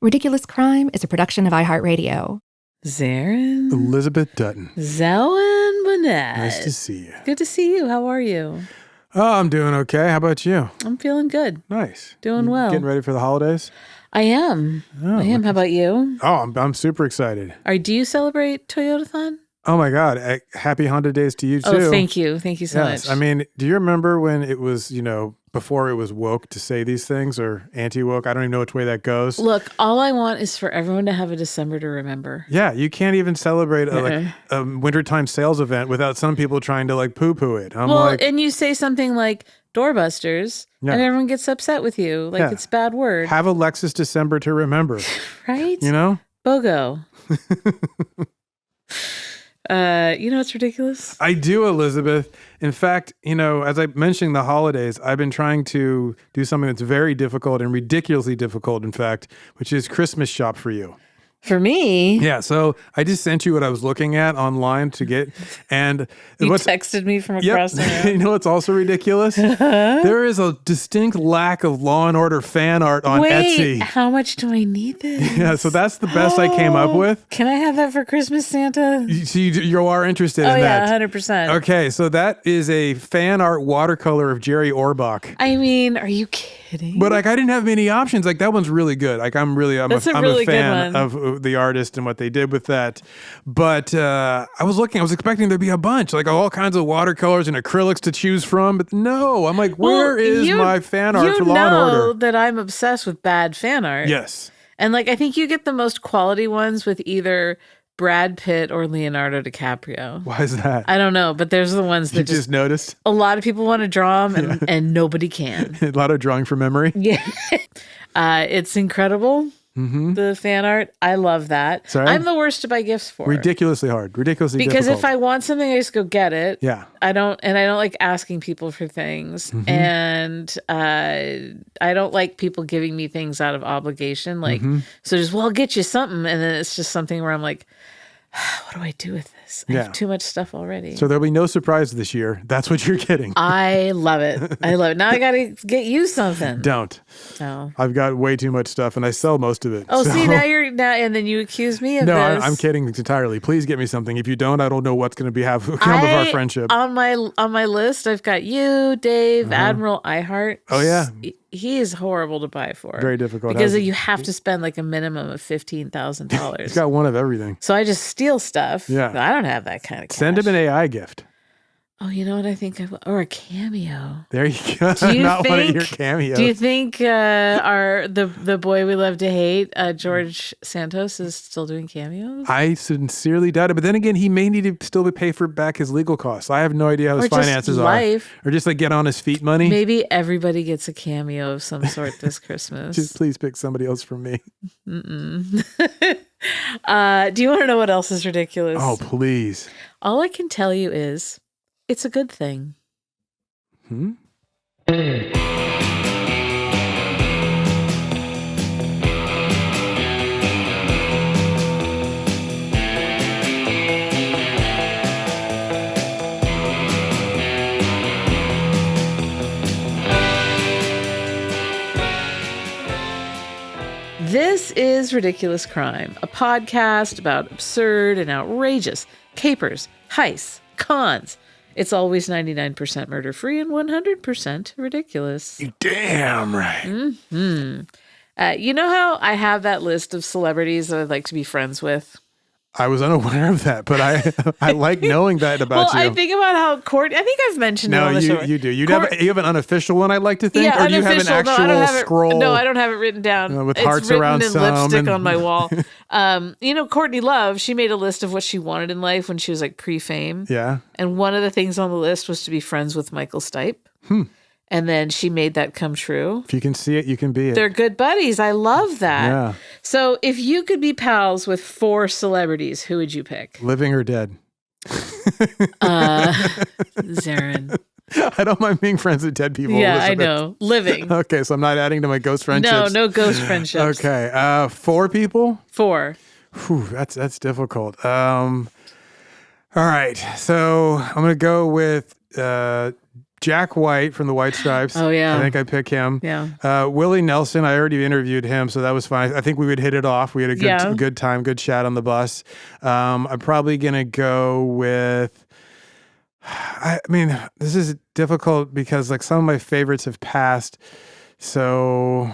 Ridiculous Crime is a production of iHeartRadio. Zaron. Elizabeth Dutton. Zaron Burnett. Nice to see you. Good to see you. How are you? Oh, I'm doing okay. How about you? I'm feeling good. Nice. Doing well. Getting ready for the holidays? I am. I am. How about you? Oh, I'm super excited. Do you celebrate Toyotathon? Oh my God. Happy Honda Days to you too. Oh, thank you. Thank you so much. I mean, do you remember when it was, before it was woke to say these things, or anti-woke? I don't even know which way that goes. Look, all I want is for everyone to have a December to remember. Yeah, you can't even celebrate a wintertime sales event without some people trying to poo-poo it. And you say something like doorbusters, Yeah. and everyone gets upset with you. It's a bad word. Have a Lexus December to remember. Right? BOGO. It's ridiculous. I do, Elizabeth. In fact, as I mentioned the holidays, I've been trying to do something that's very difficult and ridiculously difficult, in fact, which is Christmas shop for you. For me? Yeah, so I just sent you what I was looking at online to get, and you texted me from across the room. You know what's also ridiculous? There is a distinct lack of Law and Order fan art on Etsy. How much do I need this? Yeah, so that's the best I came up with. Can I have that for Christmas, Santa? You are interested in that? Oh yeah, 100%. Okay, so that is a fan art watercolor of Jerry Orbach. I mean, are you kidding? But I didn't have many options. That one's really good. I'm a fan of the artist and what they did with that. But I was expecting there'd be a bunch, all kinds of watercolors and acrylics to choose from. But no, I'm like, where is my fan art for Law and Order? You know that I'm obsessed with bad fan art. Yes. And I think you get the most quality ones with either Brad Pitt or Leonardo DiCaprio. Why is that? I don't know, but there's the ones that you just noticed. A lot of people want to draw them and nobody can. A lot of drawing from memory. Yeah. It's incredible. Mm-hmm. The fan art, I love that. Sorry? I'm the worst to buy gifts for. Ridiculously hard, ridiculously because difficult. if I want something, I just go get it. Yeah, I don't like asking people for things, and I don't like people giving me things out of obligation. So I'll get you something, and then it's just something where I'm like, what do I do with this? I have too much stuff already. So there'll be no surprise this year. That's what you're getting. I love it. Now I got to get you something. Don't. No. I've got way too much stuff, and I sell most of it. Oh, see, and then you accuse me of no, this. I'm kidding entirely. Please get me something. If you don't, I don't know what's going to become of our friendship. On my list, I've got you, Dave, Admiral, iHeart. Oh yeah. He is horrible to buy for. Very difficult. Because you have to spend a minimum of $15,000. He's got one of everything. So I just steal stuff. Yeah. I don't have that kind of cash. Send him an AI gift. Oh, you know what I think? Or a cameo. There you go. Not one of your cameos. Do you think the boy we love to hate, George Santos, is still doing cameos? I sincerely doubt it. But then again, he may need to still pay back his legal costs. I have no idea how his finances are. Or just get on his feet money. Maybe everybody gets a cameo of some sort this Christmas. Just please pick somebody else from me. Mm-mm. Do you want to know what else is ridiculous? Oh, please. All I can tell you is it's a good thing. This is Ridiculous Crime, a podcast about absurd and outrageous capers, heists, cons. It's always 99% murder-free and 100% ridiculous. You damn right. Mm-hmm. You know how I have that list of celebrities that I'd like to be friends with? I was unaware of that, but I like knowing that about you. Well, I think about how Courtney, I think I've mentioned it on the show. No, you do. You have an unofficial one, I'd like to think? Yeah, or do you have an actual scroll? No, I don't have it written down. With it's hearts written around in some. Lipstick on my wall. Courtney Love, she made a list of what she wanted in life when she was pre-fame. Yeah. And one of the things on the list was to be friends with Michael Stipe. And then she made that come true. If you can see it, you can be it. They're good buddies. I love that. Yeah. So if you could be pals with 4 celebrities, who would you pick? Living or dead? Zaron. I don't mind being friends with dead people. Yeah, Elizabeth. I know. Living. Okay, so I'm not adding to my ghost friendships. No ghost friendships. Okay. 4 people? 4. Whew, that's difficult. All right. So I'm going to go with Jack White from the White Stripes. Oh, yeah. I think I'd pick him. Yeah. Willie Nelson, I already interviewed him, so that was fine. I think we would hit it off. We had a good time, good chat on the bus. I'm probably going to go with... I mean, this is difficult because like some of my favorites have passed. So...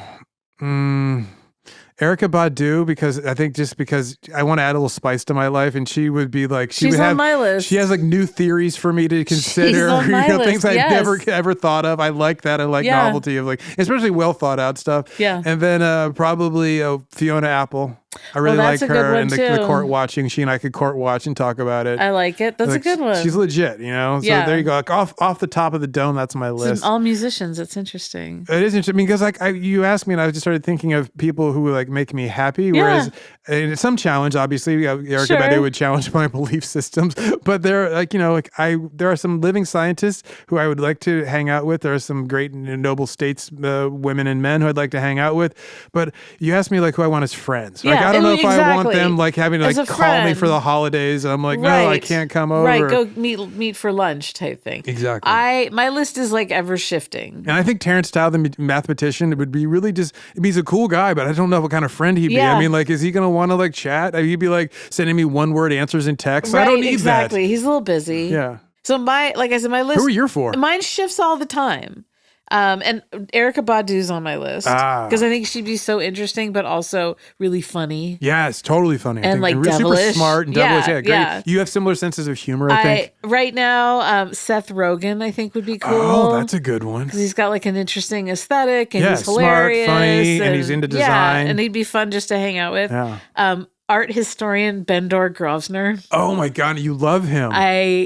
Erykah Badu, because I think just because I want to add a little spice to my life, and she would be like, she's on my list. She has like new theories for me to consider. She's on my list. Things I've never ever thought of. I like that. I like novelty of like, especially well thought out stuff. Yeah. And then probably Fiona Apple. I really like her and the court watching. She and I could court watch and talk about it. I like it. That's like, a good one. She's legit, you know? So there you go. Like off the top of the dome, that's my list. All musicians. It's interesting. It is interesting because like you asked me and I just started thinking of people who like make me happy. Whereas it's some challenge, obviously. Erykah Badu would challenge my belief systems. But there like, you know, like there are some living scientists who I would like to hang out with. There are some great noble states women and men who I'd like to hang out with. But you asked me like who I want as friends. Like, I don't know if I want them like having to like call me for the holidays. And I'm like, no, I can't come over. Right, go meet for lunch type thing. Exactly. My list is like ever shifting. And I think Terrence Tao, the mathematician, it would be really he's a cool guy, but I don't know what kind of friend he'd be. I mean, like, is he going to want to like chat? He'd be like sending me one word answers in text. Right, I don't need exactly. that. He's a little busy. Yeah. So like I said, my list. Who are you for? Mine shifts all the time. And Erykah Badu's on my list because I think she'd be so interesting, but also really funny. Yes, totally funny. And like devilish. Super smart and devilish. Yeah, great. Yeah. You have similar senses of humor, I think. Right now, Seth Rogen, I think would be cool. Oh, that's a good one. Because he's got like an interesting aesthetic and he's hilarious. Smart, funny, and he's into design. Yeah, and he'd be fun just to hang out with. Yeah. Art historian Bendor Grosvenor. Oh my God, you love him.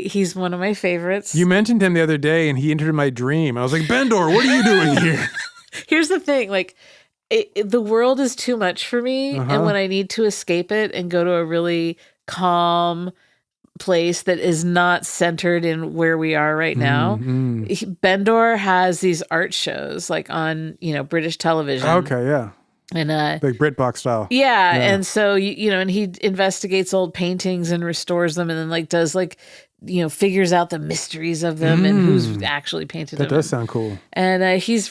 He's one of my favorites. You mentioned him the other day and he entered my dream. I was like, Bendor, what are you doing here? Here's the thing, like the world is too much for me. And when I need to escape it and go to a really calm place that is not centered in where we are right now, Bendor has these art shows like on, British television. Okay, yeah. And like BritBox style. Yeah. And so and he investigates old paintings and restores them and then like does like figures out the mysteries of them and who's actually painted them. That does sound cool. And he's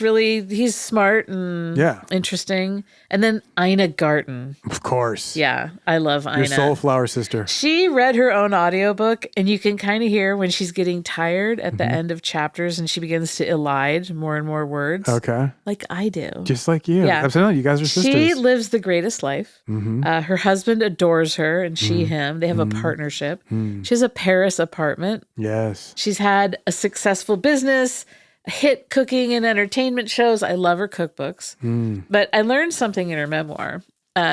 smart and interesting. And then Ina Garten. Of course. Yeah, I love Ina. Your soulflower sister. She read her own audiobook and you can kind of hear when she's getting tired at the end of chapters and she begins to elide more and more words. Okay. Like I do. Just like you. Yeah. Absolutely. You guys are sisters. She lives the greatest life. Her husband adores her and she him. They have a partnership. She has a Paris apartment. Yes. She's had a successful business, hit cooking and entertainment shows. I love her cookbooks. But I learned something in her memoir.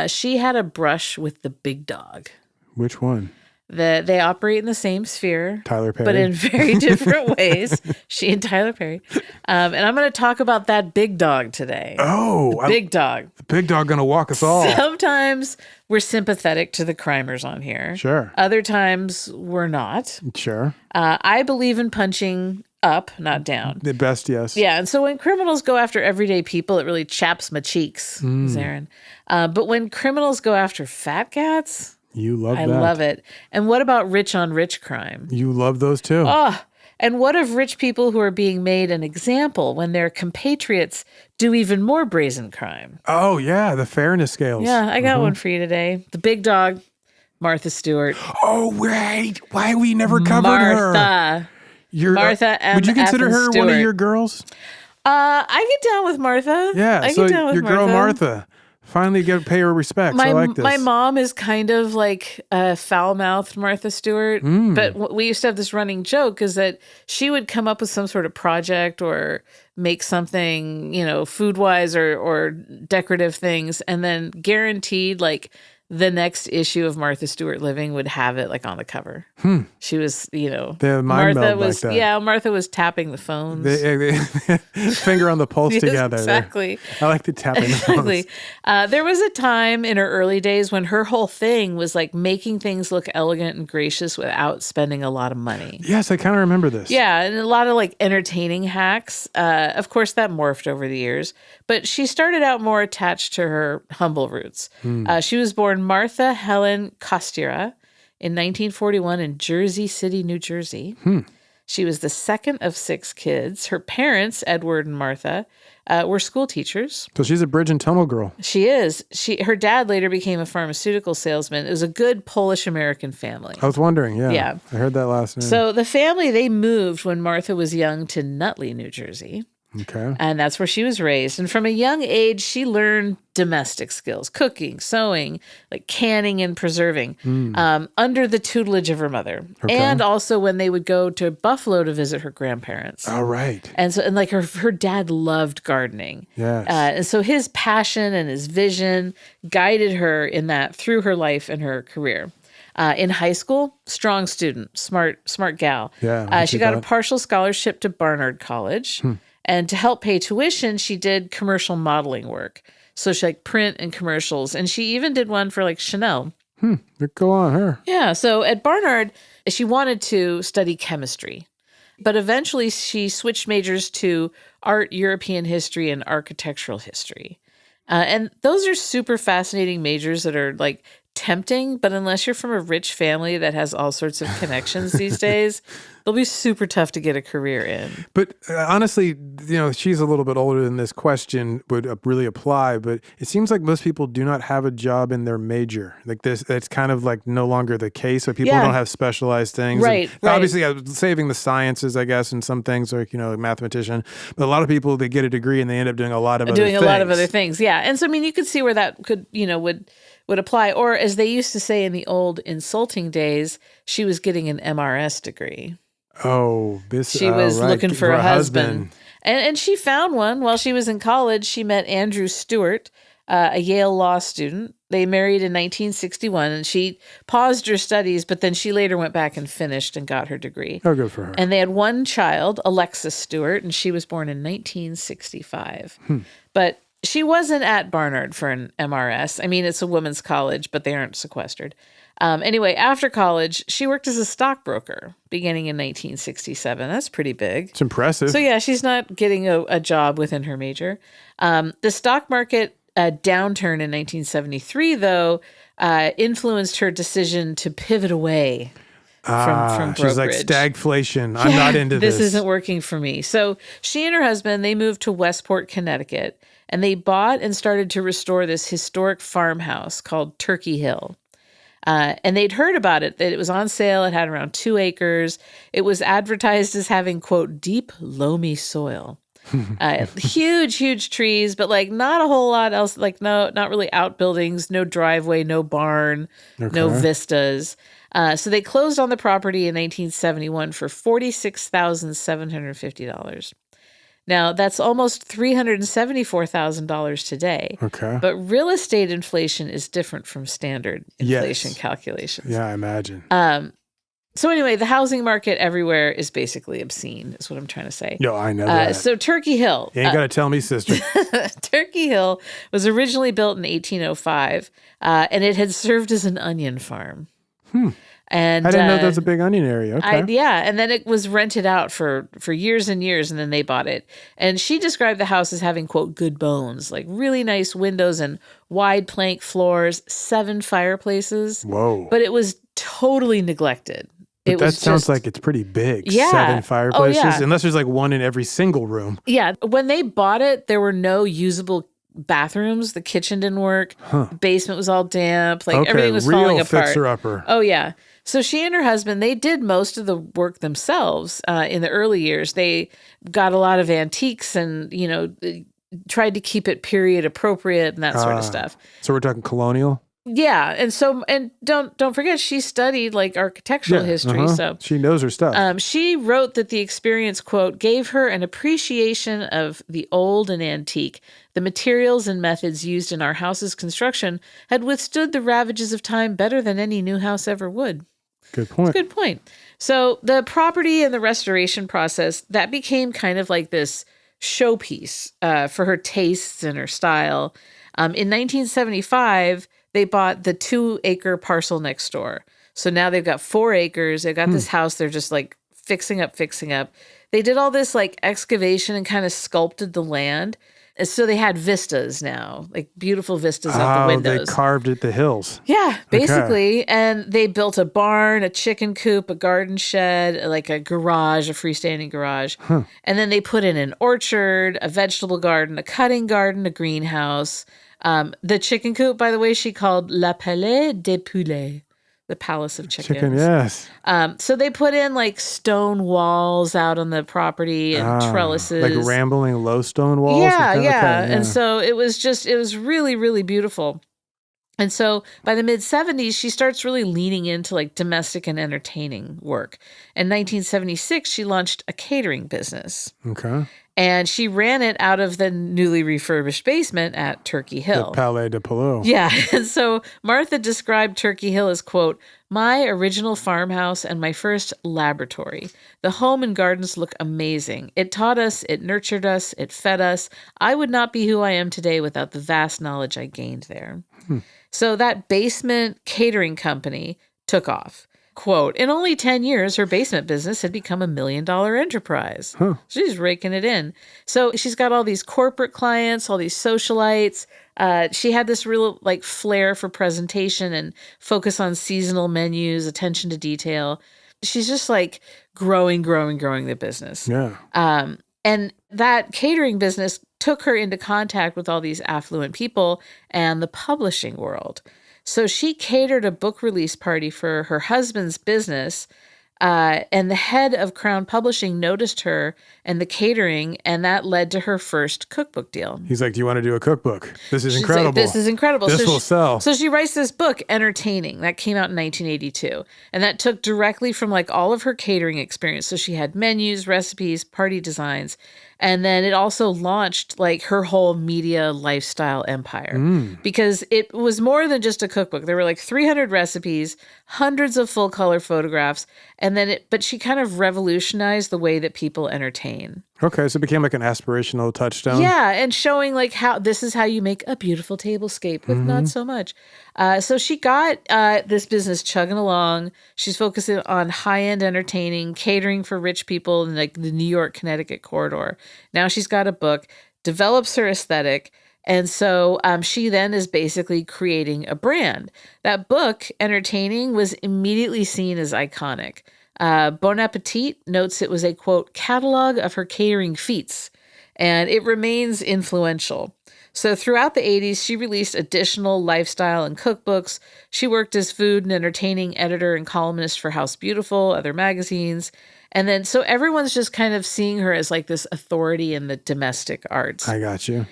She had a brush with the big dog. Which one? They operate in the same sphere. Tyler Perry. But in very different ways. She and Tyler Perry. And I'm going to talk about that big dog today. Oh. The big dog. The big dog going to walk us all. Sometimes we're sympathetic to the crimers on here. Sure. Other times we're not. Sure. I believe in punching up, not down. The best, yes. Yeah, and so when criminals go after everyday people, it really chaps my cheeks, Zaron. But when criminals go after fat cats... You love that. I love it. And what about rich on rich crime? You love those too. Oh, and what of rich people who are being made an example when their compatriots do even more brazen crime? Oh, yeah, the fairness scales. Yeah, I got one for you today. The big dog, Martha Stewart. Oh, wait. Why we never covered her? Martha M. Would you consider her Stewart. one of your girls? I get down with Martha. Yeah, I so get down with your girl Martha. Finally pay her respects. I like this. My mom is kind of like a foul-mouthed Martha Stewart, but we used to have this running joke is that she would come up with some sort of project or make something, food-wise or decorative things, and then guaranteed like the next issue of Martha Stewart Living would have it like on the cover. She was, Martha was, like that. Martha was tapping the phones. Finger on the pulse yes, together. Exactly. I like the tapping the phones. There was a time in her early days when her whole thing was like making things look elegant and gracious without spending a lot of money. Yes, I kind of remember this. Yeah, and a lot of like entertaining hacks. Of course, that morphed over the years, but she started out more attached to her humble roots. She was born Martha Helen Kostira in 1941 in Jersey City, New Jersey. She was the second of 6 kids. Her parents, Edward and Martha, were school teachers. So she's a bridge and tunnel girl. She is. Her dad later became a pharmaceutical salesman. It was a good Polish-American family. I was wondering, yeah. Yeah. I heard that last name. So the family, they moved when Martha was young to Nutley, New Jersey. Okay. And that's where she was raised. And from a young age, she learned domestic skills, cooking, sewing, like canning and preserving, under the tutelage of her mother. Okay. And also when they would go to Buffalo to visit her grandparents. All right. And so, and like her dad loved gardening. Yes. And so his passion and his vision guided her in that through her life and her career. In high school, strong student, smart gal. Yeah. She got a partial scholarship to Barnard College. And to help pay tuition, she did commercial modeling work. So she like print and commercials. And she even did one for like Chanel. Go on, her. Yeah. So at Barnard, she wanted to study chemistry. But eventually she switched majors to art, European history, and architectural history. And those are super fascinating majors that are like tempting, but unless you're from a rich family that has all sorts of connections these days, they'll be super tough to get a career in. But honestly, she's a little bit older than this question would really apply, but it seems like most people do not have a job in their major. Like this, that's kind of like no longer the case. So people don't have specialized things. Right. Obviously, saving the sciences, I guess, and some things like, a mathematician. But a lot of people, they get a degree and they end up doing a lot of other things. Doing a lot of other things, yeah. And so, I mean, you could see where that could, would apply. Or as they used to say in the old insulting days, she was getting an MRS degree. Oh, she was looking for a husband. And she found one while she was in college. She met Andrew Stewart, a Yale law student. They married in 1961, and she paused her studies, but then she later went back and finished and got her degree. Oh, good for her. And they had one child, Alexis Stewart, and she was born in 1965. But she wasn't at Barnard for an MRS. I mean, it's a women's college, but they aren't sequestered. Anyway, after college, she worked as a stockbroker beginning in 1967. That's pretty big. It's impressive. So yeah, she's not getting a job within her major. The stock market downturn in 1973, though, influenced her decision to pivot away from brokerage. She's like, stagflation. I'm not into this. This isn't working for me. So she and her husband, they moved to Westport, Connecticut, and they bought and started to restore this historic farmhouse called Turkey Hill. And they'd heard about it, that it was on sale. It had around 2 acres. It was advertised as having, quote, deep, loamy soil. Huge trees, but like not a whole lot else. Like not really outbuildings, no driveway, no barn, no vistas. So they closed on the property in 1971 for $46,750. Now, that's almost $374,000 today. Okay. But real estate inflation is different from standard inflation calculations. Yeah, I imagine. So anyway, the housing market everywhere is basically obscene, is what I'm trying to say. No, I know that. So Turkey Hill. You ain't got to tell me, sister. Turkey Hill was originally built in 1805, and it had served as an onion farm. And I didn't know that was a big onion area. Okay. And then it was rented out for years and years, and then they bought it. And she described the house as having, quote, good bones, like really nice windows and wide plank floors, 7 fireplaces. Whoa. But it was totally neglected. But that sounds like it's pretty big. Yeah. 7 fireplaces, yeah. Unless there's like one in every single room. Yeah. When they bought it, there were no usable bathrooms. The kitchen didn't work. The basement was all damp. Like everything was falling apart. Real fixer-upper. Oh, yeah. So she and her husband, they did most of the work themselves in the early years. They got a lot of antiques and, tried to keep it period appropriate and that sort of stuff. So we're talking colonial? Yeah. And don't forget, she studied like architectural history. So she knows her stuff. She wrote that the experience, quote, gave her an appreciation of the old and antique. The materials and methods used in our house's construction had withstood the ravages of time better than any new house ever would. Good point. Good point. So the property and the restoration process, that became kind of like this showpiece for her tastes and her style. In 1975, they bought the 2-acre parcel next door. So now they've got 4 acres. They've got this house they're just like fixing up. They did all this like excavation and kind of sculpted the land. So they had vistas now, like beautiful vistas out the windows. They carved at the hills. Yeah, basically. Okay. And they built a barn, a chicken coop, a garden shed, like a garage, a freestanding garage. Huh. And then they put in an orchard, a vegetable garden, a cutting garden, a greenhouse. The chicken coop, by the way, she called La Palais des Poulets. The Palace of Chickens. Chicken, yes. So they put in like stone walls out on the property and trellises. Like rambling low stone walls? Yeah. And so it was really, really beautiful. And so by the mid-70s, she starts really leaning into like domestic and entertaining work. In 1976, she launched a catering business. Okay. And she ran it out of the newly refurbished basement at Turkey Hill. The Palais de Palou. Yeah. And so Martha described Turkey Hill as, quote, my original farmhouse and my first laboratory. The home and gardens look amazing. It taught us, it nurtured us, it fed us. I would not be who I am today without the vast knowledge I gained there. So that basement catering company took off. Quote, in only 10 years, her basement business had become $1 million enterprise. Huh. She's raking it in. So she's got all these corporate clients, all these socialites. She had this real like flair for presentation and focus on seasonal menus, attention to detail. She's just like growing the business. Yeah. And that catering business took her into contact with all these affluent people and the publishing world. So she catered a book release party for her husband's business, and the head of Crown Publishing noticed her and the catering, and that led to her first cookbook deal. He's like, do you want to do a cookbook? This is incredible. Like, this is incredible. This will sell. So she writes this book, Entertaining, that came out in 1982, and that took directly from like all of her catering experience. So she had menus, recipes, party designs, and then it also launched like her whole media lifestyle empire because it was more than just a cookbook. There were like 300 recipes, hundreds of full color photographs, and then but she kind of revolutionized the way that people entertain. Okay, so it became like an aspirational touchstone. Yeah, and showing like how this is how you make a beautiful tablescape with not so much. So she got this business chugging along. She's focusing on high-end entertaining, catering for rich people in like the New York, Connecticut corridor. Now she's got a book, develops her aesthetic, and so she then is basically creating a brand. That book, Entertaining, was immediately seen as iconic. Bon Appetit notes it was a, quote, catalog of her catering feats, and it remains influential. So throughout the 80s, she released additional lifestyle and cookbooks. She worked as food and entertaining editor and columnist for House Beautiful, other magazines. And then, so everyone's just kind of seeing her as like this authority in the domestic arts. I got you.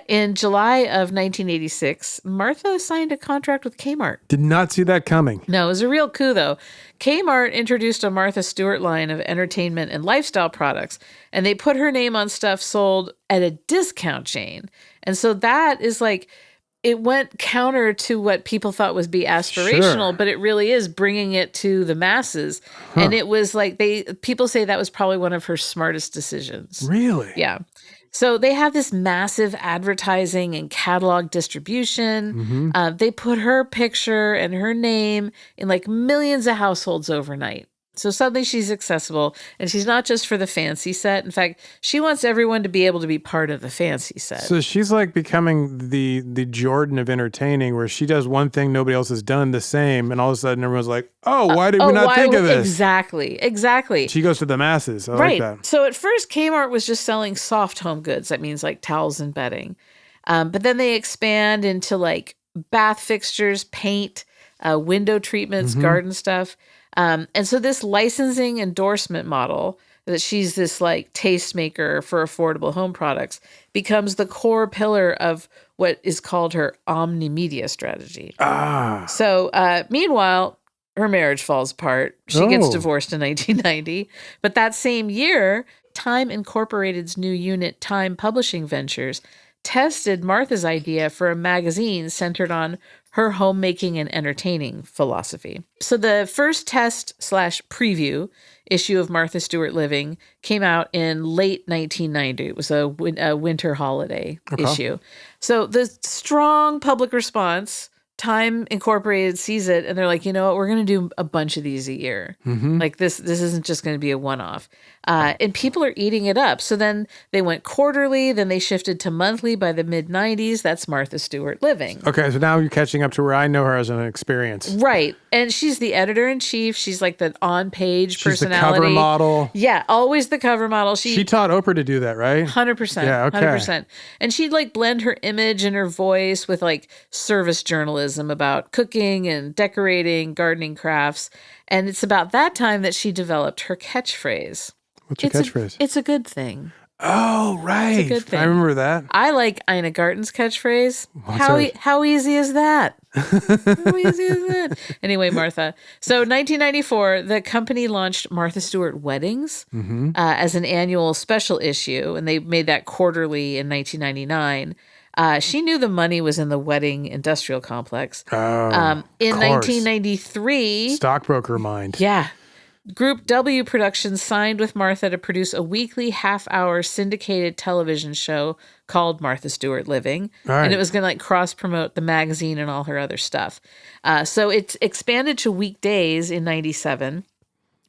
In July of 1986, Martha signed a contract with Kmart. Did not see that coming. No, it was a real coup, though. Kmart introduced a Martha Stewart line of entertainment and lifestyle products, and they put her name on stuff sold at a discount chain. And so that is like, it went counter to what people thought was be aspirational, but it really is bringing it to the masses. Huh. And it was like people say that was probably one of her smartest decisions. Really? Yeah. So they have this massive advertising and catalog distribution. They put her picture and her name in like millions of households overnight. So suddenly she's accessible, and she's not just for the fancy set. In fact, she wants everyone to be able to be part of the fancy set. So she's like becoming the Jordan of entertaining, where she does one thing nobody else has done the same, and all of a sudden everyone's like, oh, why did we not think of this? Exactly. She goes to the masses. I like that. So at first, Kmart was just selling soft home goods. That means like towels and bedding. But then they expand into like bath fixtures, paint, window treatments, garden stuff. And so this licensing endorsement model that she's this like tastemaker for affordable home products becomes the core pillar of what is called her omnimedia strategy. So meanwhile, her marriage falls apart. She gets divorced in 1990. But that same year, Time Incorporated's new unit, Time Publishing Ventures, tested Martha's idea for a magazine centered on her homemaking and entertaining philosophy. So the first test/preview issue of Martha Stewart Living came out in late 1990. It was a winter holiday issue. So the strong public response Time Incorporated sees it and they're like, you know what, we're going to do a bunch of these a year. Like this isn't just going to be a one-off. And people are eating it up. So then they went quarterly, then they shifted to monthly by the mid-90s. That's Martha Stewart Living. Okay, so now you're catching up to where I know her as an experience. Right. And she's the editor-in-chief. She's like the on-page personality. She's the cover model. Yeah, always the cover model. She taught Oprah to do that, right? 100%. Yeah, okay. 100%. And she'd like blend her image and her voice with like service journalism about cooking and decorating, gardening crafts. And it's about that time that she developed her catchphrase. What's your catchphrase? It's a good thing. Oh, right. It's a good thing. I remember that. I like Ina Garten's catchphrase. How easy is that? How easy is that? Anyway, Martha. So 1994, the company launched Martha Stewart Weddings as an annual special issue, and they made that quarterly in 1999. She knew the money was in the wedding industrial complex. In 1993... Stockbroker mind. Yeah. Group W Productions signed with Martha to produce a weekly half-hour syndicated television show called Martha Stewart Living. Right. And it was going to like cross-promote the magazine and all her other stuff. So it expanded to weekdays in 97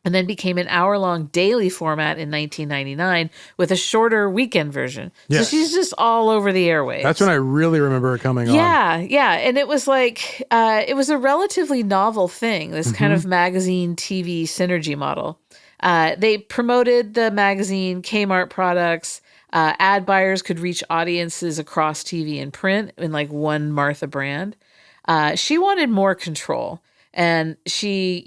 and then became an hour-long daily format in 1999 with a shorter weekend version. Yes. So she's just all over the airwaves. That's when I really remember her coming on. Yeah. And it was like, it was a relatively novel thing, this kind of magazine TV synergy model. They promoted the magazine, Kmart products. Ad buyers could reach audiences across TV and print in like one Martha brand. She wanted more control. And she,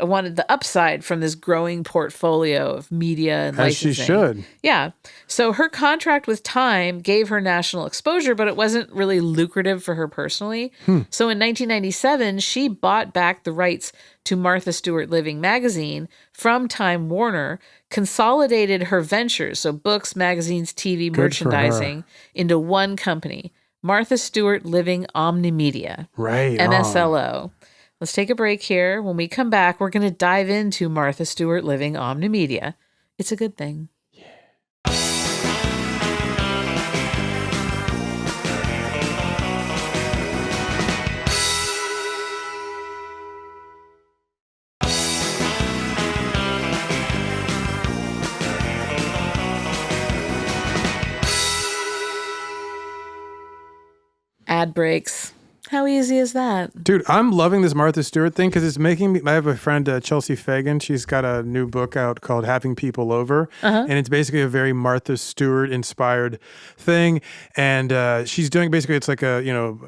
wanted the upside from this growing portfolio of media and licensing. As she should. Yeah. So her contract with Time gave her national exposure, but it wasn't really lucrative for her personally. So in 1997, she bought back the rights to Martha Stewart Living magazine from Time Warner, consolidated her ventures, so books, magazines, TV, merchandising, into one company, Martha Stewart Living Omnimedia. Right. MSLO. Let's take a break here. When we come back, we're going to dive into Martha Stewart Living Omnimedia. It's a good thing. Ad breaks. How easy is that? Dude, I'm loving this Martha Stewart thing because it's making me... I have a friend, Chelsea Fagan. She's got a new book out called Having People Over. And it's basically a very Martha Stewart-inspired thing. And she's doing... Basically, it's like a,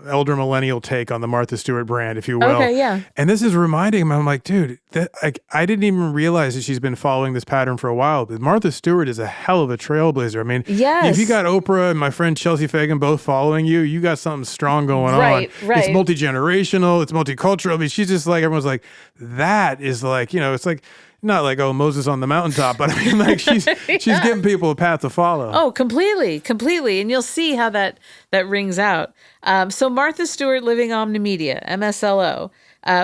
elder millennial take on the Martha Stewart brand, if you will. Okay, yeah. And this is reminding me, I'm like, dude, I didn't even realize that she's been following this pattern for a while. But Martha Stewart is a hell of a trailblazer. I mean, if you got Oprah and my friend Chelsea Fagan both following you, you got something strong going on. Right. It's multi-generational. It's multicultural. I mean, she's just like, everyone's like, that is like, it's like, not like, oh, Moses on the mountaintop, but I mean, like she's giving people a path to follow. Oh, completely. And you'll see how that rings out. So Martha Stewart Living Omnimedia, MSLO,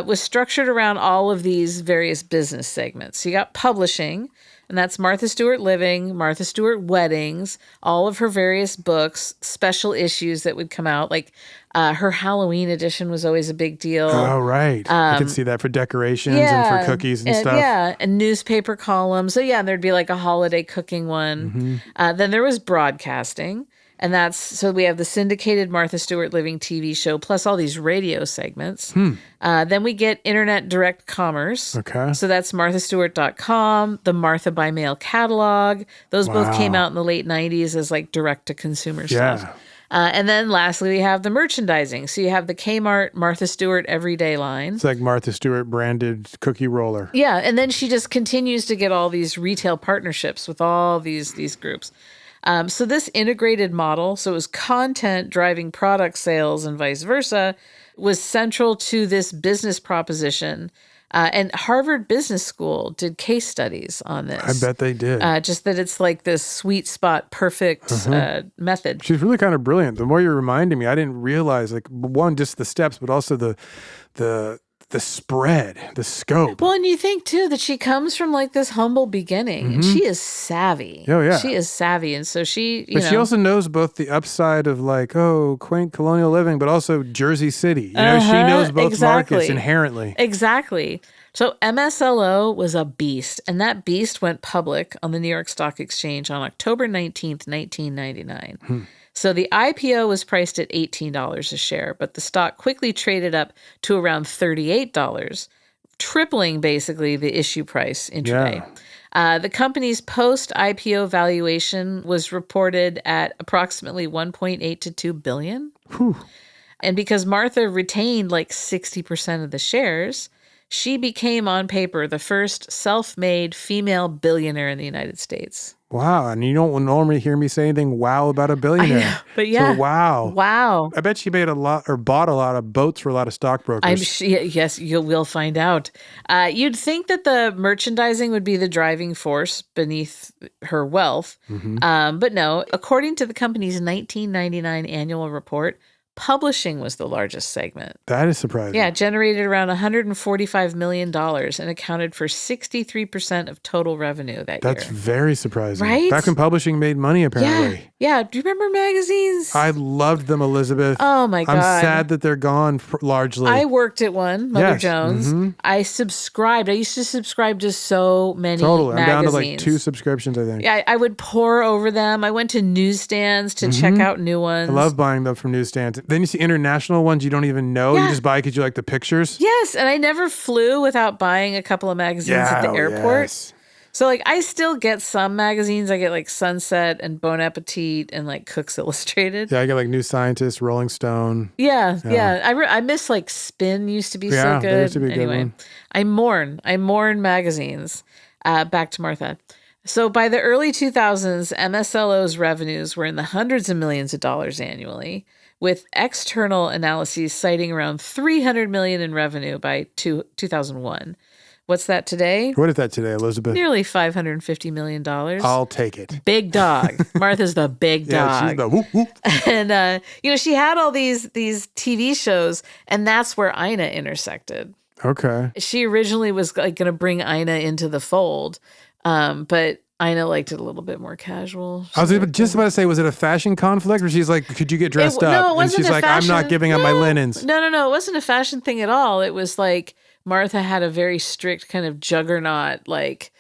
was structured around all of these various business segments. So you got publishing, and that's Martha Stewart Living, Martha Stewart Weddings, all of her various books, special issues that would come out. Like her Halloween edition was always a big deal. Oh, right. I could see that for decorations and for cookies and stuff. Yeah, and newspaper columns. So and there'd be like a holiday cooking one. Then there was broadcasting. And so we have the syndicated Martha Stewart Living TV show, plus all these radio segments. Then we get internet direct commerce. Okay. So that's marthastewart.com, the Martha by Mail catalog. Those both came out in the late 90s as like direct-to-consumer stuff. And then lastly, we have the merchandising. So you have the Kmart Martha Stewart Everyday line. It's like Martha Stewart branded cookie roller. Yeah, and then she just continues to get all these retail partnerships with all these groups. So this integrated model, so it was content driving product sales and vice versa, was central to this business proposition. And Harvard Business School did case studies on this. I bet they did. Just that it's like this sweet spot, perfect method. She's really kind of brilliant. The more you're reminding me, I didn't realize, like, one, just the steps, but also the the spread, the scope. Well, and you think too that she comes from like this humble beginning, and she is savvy. Oh yeah, she is savvy, and so she she also knows both the upside of like quaint colonial living, but also Jersey City. She knows both markets inherently. Exactly. So MSLO was a beast, and that beast went public on the New York Stock Exchange on October 19th, 1999. So the IPO was priced at $18 a share, but the stock quickly traded up to around $38, tripling basically the issue price intraday. Yeah. The company's post-IPO valuation was reported at approximately 1.8 to 2 billion. Whew. And because Martha retained like 60% of the shares, she became on paper the first self-made female billionaire in the United States. Wow. And you don't normally hear me say anything wow about a billionaire. I know, but yeah. So wow. Wow. I bet she made a lot or bought a lot of boats for a lot of stockbrokers. Yes, we'll find out. You'd think that the merchandising would be the driving force beneath her wealth. But no, according to the company's 1999 annual report, publishing was the largest segment. That is surprising. Yeah, generated around $145 million and accounted for 63% of total revenue that year. That's very surprising. Right? Back when publishing made money, apparently. Yeah. Do you remember magazines? I loved them, Elizabeth. Oh, my God. I'm sad that they're gone largely. I worked at one, Mother Jones. I subscribed. I used to subscribe to so many magazines. I'm down to like 2 subscriptions, I think. Yeah, I would pore over them. I went to newsstands to check out new ones. I love buying them from newsstands. Then you see international ones you don't even know. You just buy because you like the pictures. Yes, and I never flew without buying a couple of magazines at the airport. Yes. So like I still get some magazines. I get like Sunset and Bon Appetit and like Cook's Illustrated. Yeah, I get like New Scientist, Rolling Stone. Yeah. I miss like Spin used to be so good. There used to be a good anyway, one. I mourn magazines. Back to Martha. So by the early 2000s, MSLO's revenues were in the hundreds of millions of dollars annually, with external analyses citing around $300 million in revenue by 2001. What's that today? What is that today, Elizabeth? Nearly $550 million. I'll take it. Big dog. Martha's the big dog. Yeah, she's the whoop whoop. And, she had all these TV shows, and that's where Ina intersected. Okay. She originally was like going to bring Ina into the fold, but Ina liked it a little bit more casual. I was just about to say, was it a fashion conflict where she's like, could you get dressed up? No, it wasn't. And she's like, I'm not giving up my linens. No. It wasn't a fashion thing at all. It was like Martha had a very strict kind of juggernaut, like,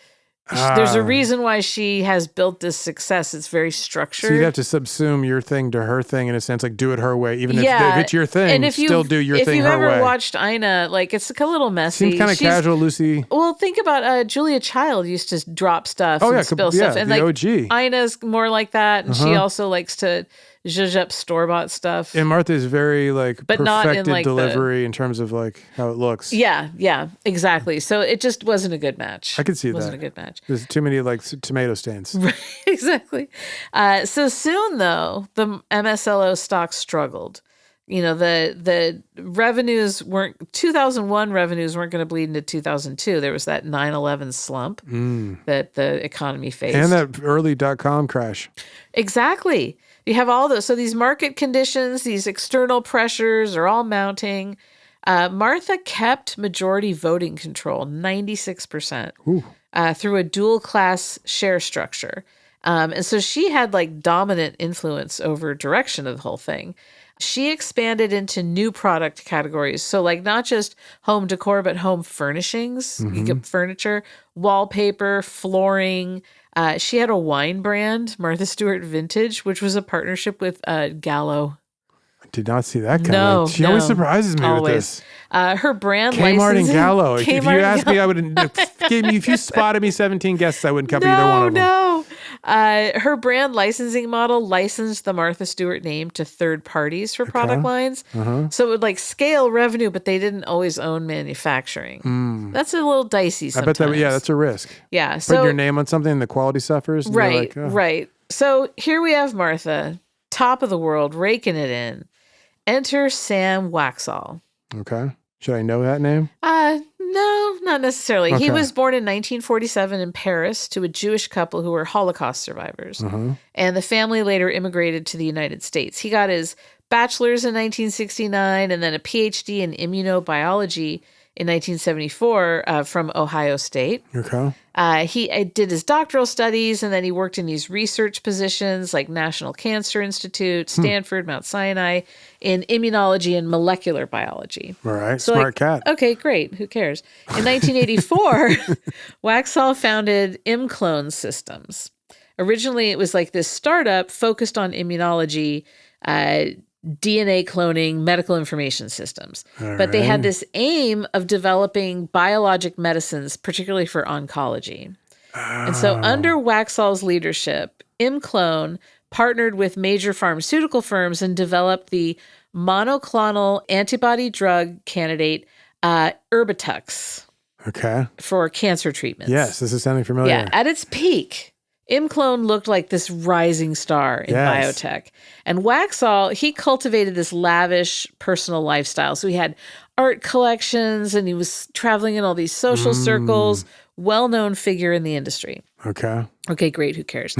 there's a reason why she has built this success. It's very structured. So you'd have to subsume your thing to her thing in a sense, like do it her way. Even if it's your thing, and still do your thing her way. If you've ever watched Ina, like it's a little messy. Seems kind of casual, Lucy. Well, think about Julia Child used to drop stuff and spill stuff. And the like OG. Ina's more like that. And she also likes to zhuzh up store-bought stuff. And Martha's very like but perfected not in, like, delivery in terms of like how it looks. Yeah, exactly. So it just wasn't a good match. I could see that. It wasn't a good match. There's too many like tomato stands. Right, exactly. So soon though, the MSLO stock struggled. The revenues 2001 revenues weren't going to bleed into 2002. There was that 9/11 slump that the economy faced. And that early .com crash. Exactly. You have all those. So these market conditions, these external pressures are all mounting. Martha kept majority voting control, 96%, through a dual class share structure. And so she had like dominant influence over direction of the whole thing. She expanded into new product categories. So like not just home decor, but home furnishings. You get furniture, wallpaper, flooring. She had a wine brand, Martha Stewart Vintage, which was a partnership with Gallo. I did not see that coming. She always surprises me with this. Her brand Kmart licensing. and Gallo. If you asked me, I wouldn't. If you spotted me 17 guests, I wouldn't cover either one of them. No. Her brand licensing model licensed the Martha Stewart name to third parties for product lines. So it would like scale revenue, but they didn't always own manufacturing. That's a little dicey sometimes. I bet that's a risk. Yeah. So put your name on something and the quality suffers. And right, like, right. So here we have Martha, top of the world, raking it in. Enter Sam Waxall. Okay. Should I know that name? No, not necessarily. Okay. He was born in 1947 in Paris to a Jewish couple who were Holocaust survivors. And the family later immigrated to the United States. He got his bachelor's in 1969 and then a PhD in immunobiology in 1974 from Ohio State. Okay. He did his doctoral studies, and then he worked in these research positions like National Cancer Institute, Stanford, Mount Sinai, in immunology and molecular biology. All right. So smart cat. Okay, great. Who cares? In 1984, Waxall founded ImClone Systems. Originally, it was like this startup focused on immunology, DNA cloning, medical information systems. But they had this aim of developing biologic medicines, particularly for oncology. And so under Waxall's leadership, ImClone partnered with major pharmaceutical firms and developed the monoclonal antibody drug candidate Erbitux for cancer treatments. Yes, this is sounding familiar. Yeah, at its peak, ImClone looked like this rising star in biotech. And Waxall, he cultivated this lavish personal lifestyle. So he had art collections and he was traveling in all these social circles, well-known figure in the industry. Okay, great. Who cares?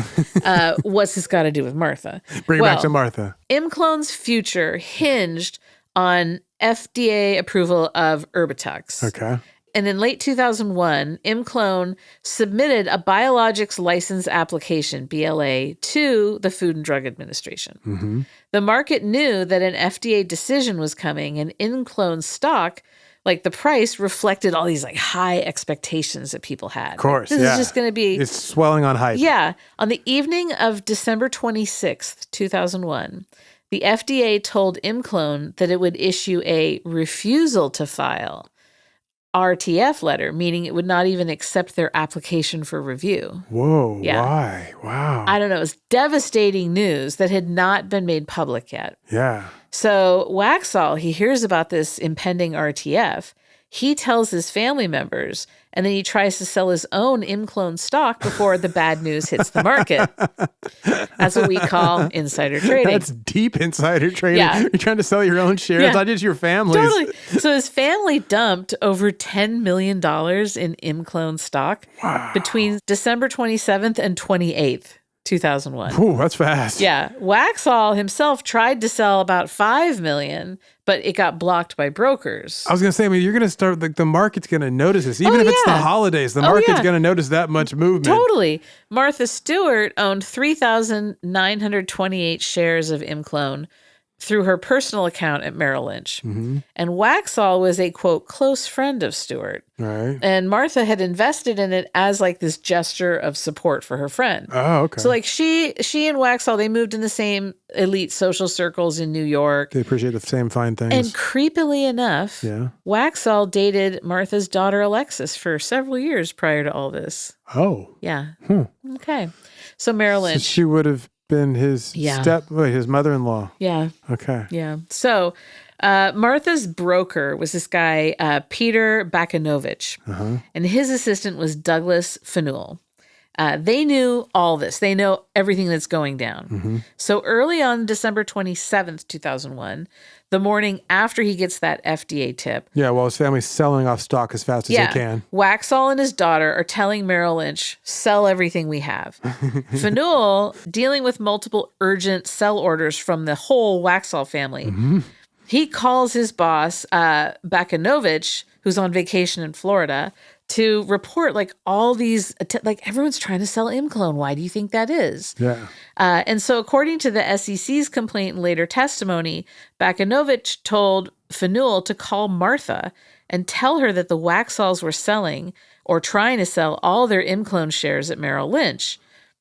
What's this got to do with Martha? Bring it back to Martha. ImClone's future hinged on FDA approval of Erbitux. And in late 2001, ImClone submitted a biologics license application, BLA, to the Food and Drug Administration. The market knew that an FDA decision was coming, and ImClone's stock, like the price, reflected all these like high expectations that people had. Of course, like, this is just going to be... It's swelling on hype. Yeah. On the evening of December 26th, 2001, the FDA told ImClone that it would issue a refusal to file RTF letter, meaning it would not even accept their application for review. Whoa, why? Wow. I don't know. It was devastating news that had not been made public yet. Yeah. So Waxall, he hears about this impending RTF. He tells his family members, and then he tries to sell his own ImClone stock before the bad news hits the market. That's what we call insider trading. That's deep insider trading. Yeah. You're trying to sell your own shares, not just your family's. Totally. So his family dumped over $10 million in ImClone stock between December 27th and 28th. 2001. Ooh, that's fast. Yeah. Waxall himself tried to sell about $5 million, but it got blocked by brokers. I was going to say, I mean, you're going to start, the market's going to notice this. Even if it's the holidays, the market's going to notice that much movement. Totally. Martha Stewart owned 3,928 shares of ImClone through her personal account at Merrill Lynch. And Waxall was a, quote, close friend of Stewart. Right. And Martha had invested in it as like this gesture of support for her friend. Oh, okay. So like she and Waxall, they moved in the same elite social circles in New York. They appreciate the same fine things. And creepily enough, Waxall dated Martha's daughter Alexis for several years prior to all this. Oh. Yeah. Okay. So Merrill Lynch. So she would have been his his mother-in-law. Yeah. Okay. Yeah. So Martha's broker was this guy, Peter Bakanovich, and his assistant was Douglas Faneuil. They knew all this. They know everything that's going down. So early on December 27th, 2001, the morning after he gets that FDA tip. Yeah, while his family's selling off stock as fast as they can. Waxall and his daughter are telling Merrill Lynch, sell everything we have. Faneuil, dealing with multiple urgent sell orders from the whole Waxall family, he calls his boss, Bakanovich, who's on vacation in Florida, to report like all these, like everyone's trying to sell ImClone. Why do you think that is? Yeah. And so according to the SEC's complaint and later testimony, Bakanovich told Faneuil to call Martha and tell her that the Waxalls were selling or trying to sell all their ImClone shares at Merrill Lynch.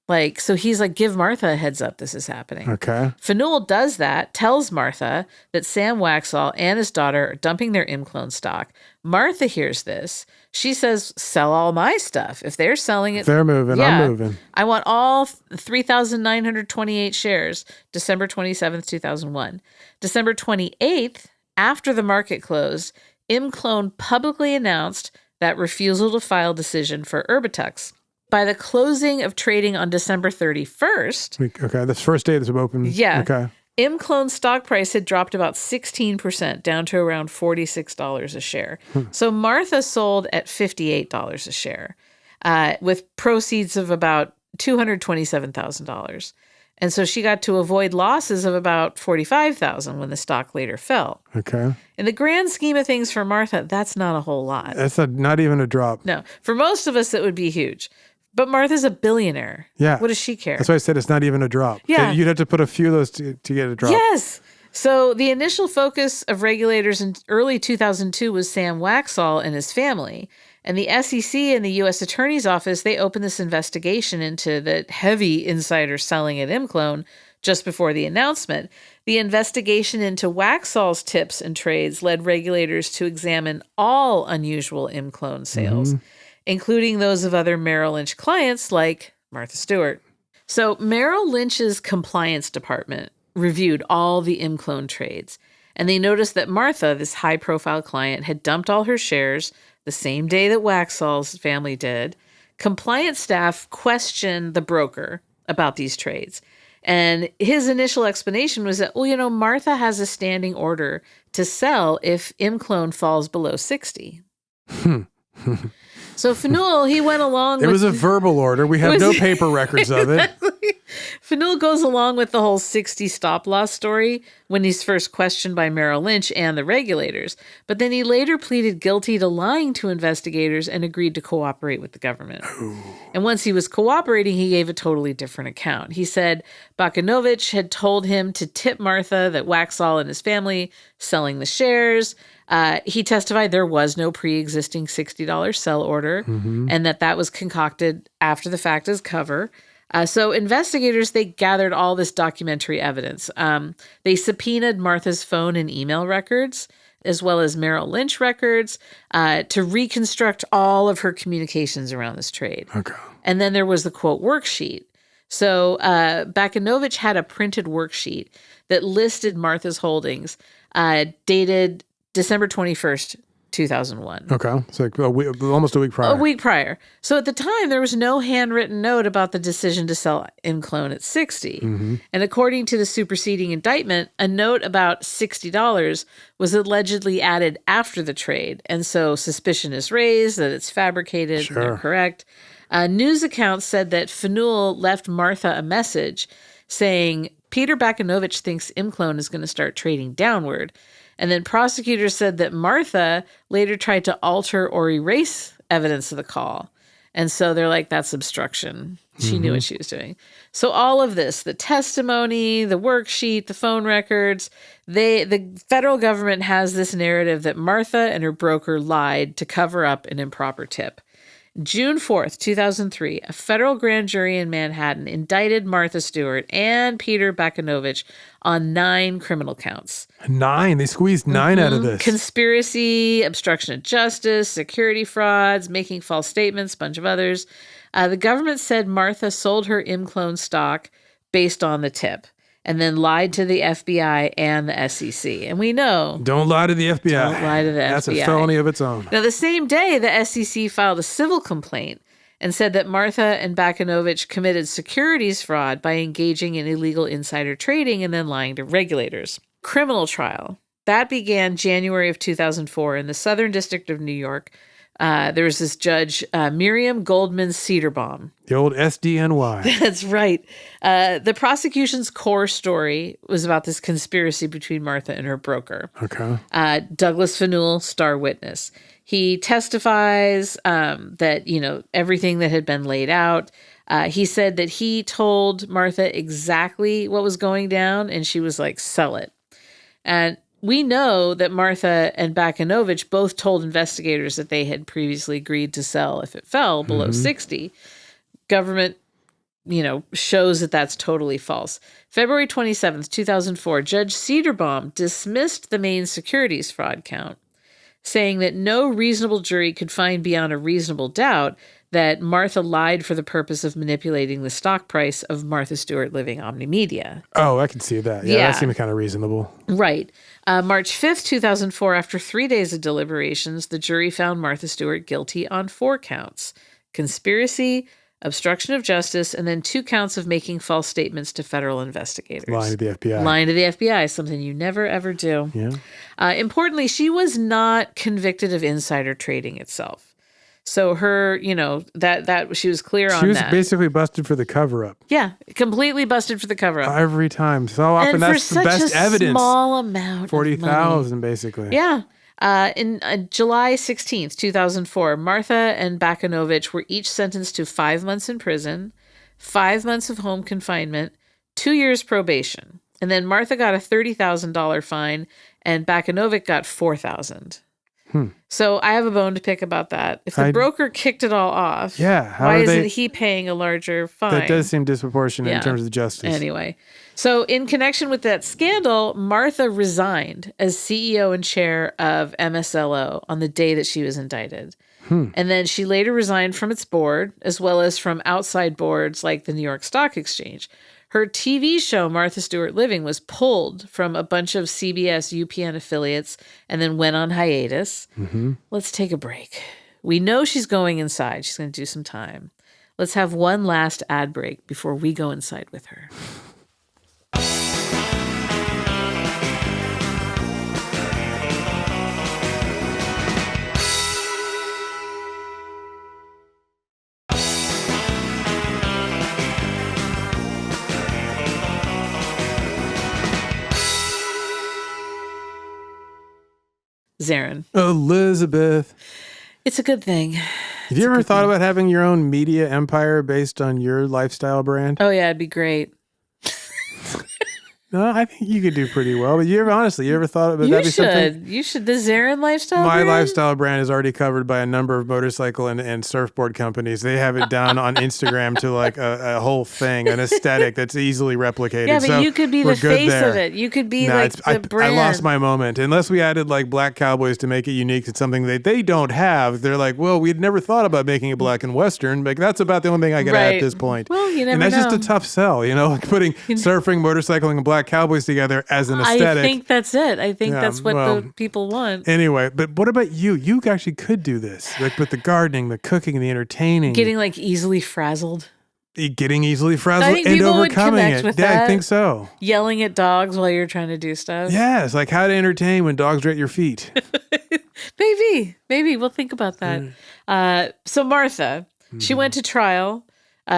Like, so he's like, give Martha a heads up, this is happening. Okay. Faneuil does that, tells Martha that Sam Waxall and his daughter are dumping their ImClone stock. Martha hears this. She says, sell all my stuff. If they're selling it. They're moving, I'm moving. I want all 3,928 shares, December 27th, 2001. December 28th, after the market closed, ImClone publicly announced that refusal to file decision for Erbitux. By the closing of trading on December 31st. Okay, that's the first day this opened. Yeah. Okay. ImClone's stock price had dropped about 16%, down to around $46 a share. So Martha sold at $58 a share, with proceeds of about $227,000. And so she got to avoid losses of about $45,000 when the stock later fell. Okay. In the grand scheme of things for Martha, that's not a whole lot. That's not even a drop. No. For most of us, it would be huge. But Martha's a billionaire. Yeah. What does she care? That's why I said it's not even a drop. Yeah. You'd have to put a few of those to get a drop. Yes. So the initial focus of regulators in early 2002 was Sam Waxall and his family. And the SEC and the U.S. Attorney's Office, they opened this investigation into the heavy insider selling at ImClone just before the announcement. The investigation into Waxall's tips and trades led regulators to examine all unusual ImClone sales, including those of other Merrill Lynch clients like Martha Stewart. So Merrill Lynch's compliance department reviewed all the ImClone trades, and they noticed that Martha, this high-profile client, had dumped all her shares the same day that Waxall's family did. Compliance staff questioned the broker about these trades. And his initial explanation was that, Martha has a standing order to sell if ImClone falls below 60. So Faneuil, he went along with... It was a verbal order. We have no paper records of it. Faneuil goes along with the whole 60 stop-loss story when he's first questioned by Merrill Lynch and the regulators. But then he later pleaded guilty to lying to investigators and agreed to cooperate with the government. Ooh. And once he was cooperating, he gave a totally different account. He said Bakanovich had told him to tip Martha that Waxall and his family selling the shares. He testified there was no pre-existing $60 sell order and that was concocted after the fact as cover. So investigators, they gathered all this documentary evidence. They subpoenaed Martha's phone and email records, as well as Merrill Lynch records, to reconstruct all of her communications around this trade. Okay. And then there was the, quote, worksheet. So Bakanovich had a printed worksheet that listed Martha's holdings, dated December 21st, 2001. Okay. So like almost a week prior. A week prior. So at the time, there was no handwritten note about the decision to sell ImClone at 60. And according to the superseding indictment, a note about $60 was allegedly added after the trade. And so suspicion is raised that it's fabricated and incorrect. News accounts said that Faneuil left Martha a message saying, Peter Bakanovich thinks ImClone is going to start trading downward. And then prosecutors said that Martha later tried to alter or erase evidence of the call. And so they're like, that's obstruction. She knew what she was doing. So all of this, the testimony, the worksheet, the phone records, the federal government has this narrative that Martha and her broker lied to cover up an improper tip. June 4th, 2003, a federal grand jury in Manhattan indicted Martha Stewart and Peter Bakanovich on 9 criminal counts. 9? They squeezed 9 out of this. Conspiracy, obstruction of justice, security frauds, making false statements, a bunch of others. The government said Martha sold her ImClone stock based on the tip and then lied to the FBI and the SEC. And we know... Don't lie to the FBI. Don't lie to the FBI. That's a felony of its own. Now, the same day, the SEC filed a civil complaint and said that Martha and Bakanovich committed securities fraud by engaging in illegal insider trading and then lying to regulators. Criminal trial. That began January of 2004 in the Southern District of New York. There was this judge, Miriam Goldman Cedarbaum. The old SDNY. That's right. The prosecution's core story was about this conspiracy between Martha and her broker. Okay. Douglas Faneuil, star witness. He testifies that, everything that had been laid out. He said that he told Martha exactly what was going down, and she was like, sell it. And we know that Martha and Bakanovich both told investigators that they had previously agreed to sell if it fell below 60. Government, shows that that's totally false. February 27th, 2004, Judge Cedarbaum dismissed the main securities fraud count, saying that no reasonable jury could find beyond a reasonable doubt that Martha lied for the purpose of manipulating the stock price of Martha Stewart Living Omnimedia. Oh, I can see that. Yeah, that seemed kind of reasonable. Right. March 5th, 2004, after 3 days of deliberations, the jury found Martha Stewart guilty on 4 counts: conspiracy, obstruction of justice, and then 2 counts of making false statements to federal investigators. Lying to the FBI. Lying to the FBI, something you never, ever do. Yeah. Importantly, she was not convicted of insider trading itself. So her, that she was clear on that. She was basically busted for the cover-up. Yeah, completely busted for the cover-up. Every time. So often and that's the best evidence. Small amount 40,000 basically. Yeah. In July 16th, 2004, Martha and Bakanovich were each sentenced to 5 months in prison, 5 months of home confinement, 2 years probation. And then Martha got a $30,000 fine and Bakanovich got $4,000. So I have a bone to pick about that. If the broker kicked it all off, why isn't he paying a larger fine? That does seem disproportionate in terms of justice. Anyway, so in connection with that scandal, Martha resigned as CEO and chair of MSLO on the day that she was indicted. And then she later resigned from its board, as well as from outside boards like the New York Stock Exchange. Her TV show, Martha Stewart Living, was pulled from a bunch of CBS UPN affiliates and then went on hiatus. Let's take a break. We know she's going inside. She's going to do some time. Let's have one last ad break before we go inside with her. Zaron. Elizabeth. It's a good thing. Have you ever thought about having your own media empire based on your lifestyle brand? Oh, yeah, it'd be great. No, I think you could do pretty well. But you ever thought about that? You should. The Zaron lifestyle My brand? lifestyle brand is already covered by a number of motorcycle and surfboard companies. They have it down on Instagram to like a whole thing, an aesthetic that's easily replicated. Yeah, but so you could be the face of it. You could be the brand. I lost my moment. Unless we added like black cowboys to make it unique to something that they don't have. They're like, well, we'd never thought about making it black and Western. Like that's about the only thing I can add at this point. Well, you never know. And that's know. just a tough sell, like putting surfing, motorcycling, and black cowboys together as an aesthetic. I think that's it. I think that's what the people want. Anyway, but what about you? You actually could do this, like with the gardening, the cooking, the entertaining. Getting like easily frazzled. Getting easily frazzled and overcoming it. Yeah, that. I think so. Yelling at dogs while you're trying to do stuff. Yeah, it's like how to entertain when dogs are at your feet. Maybe we'll think about that. So Martha, she went to trial.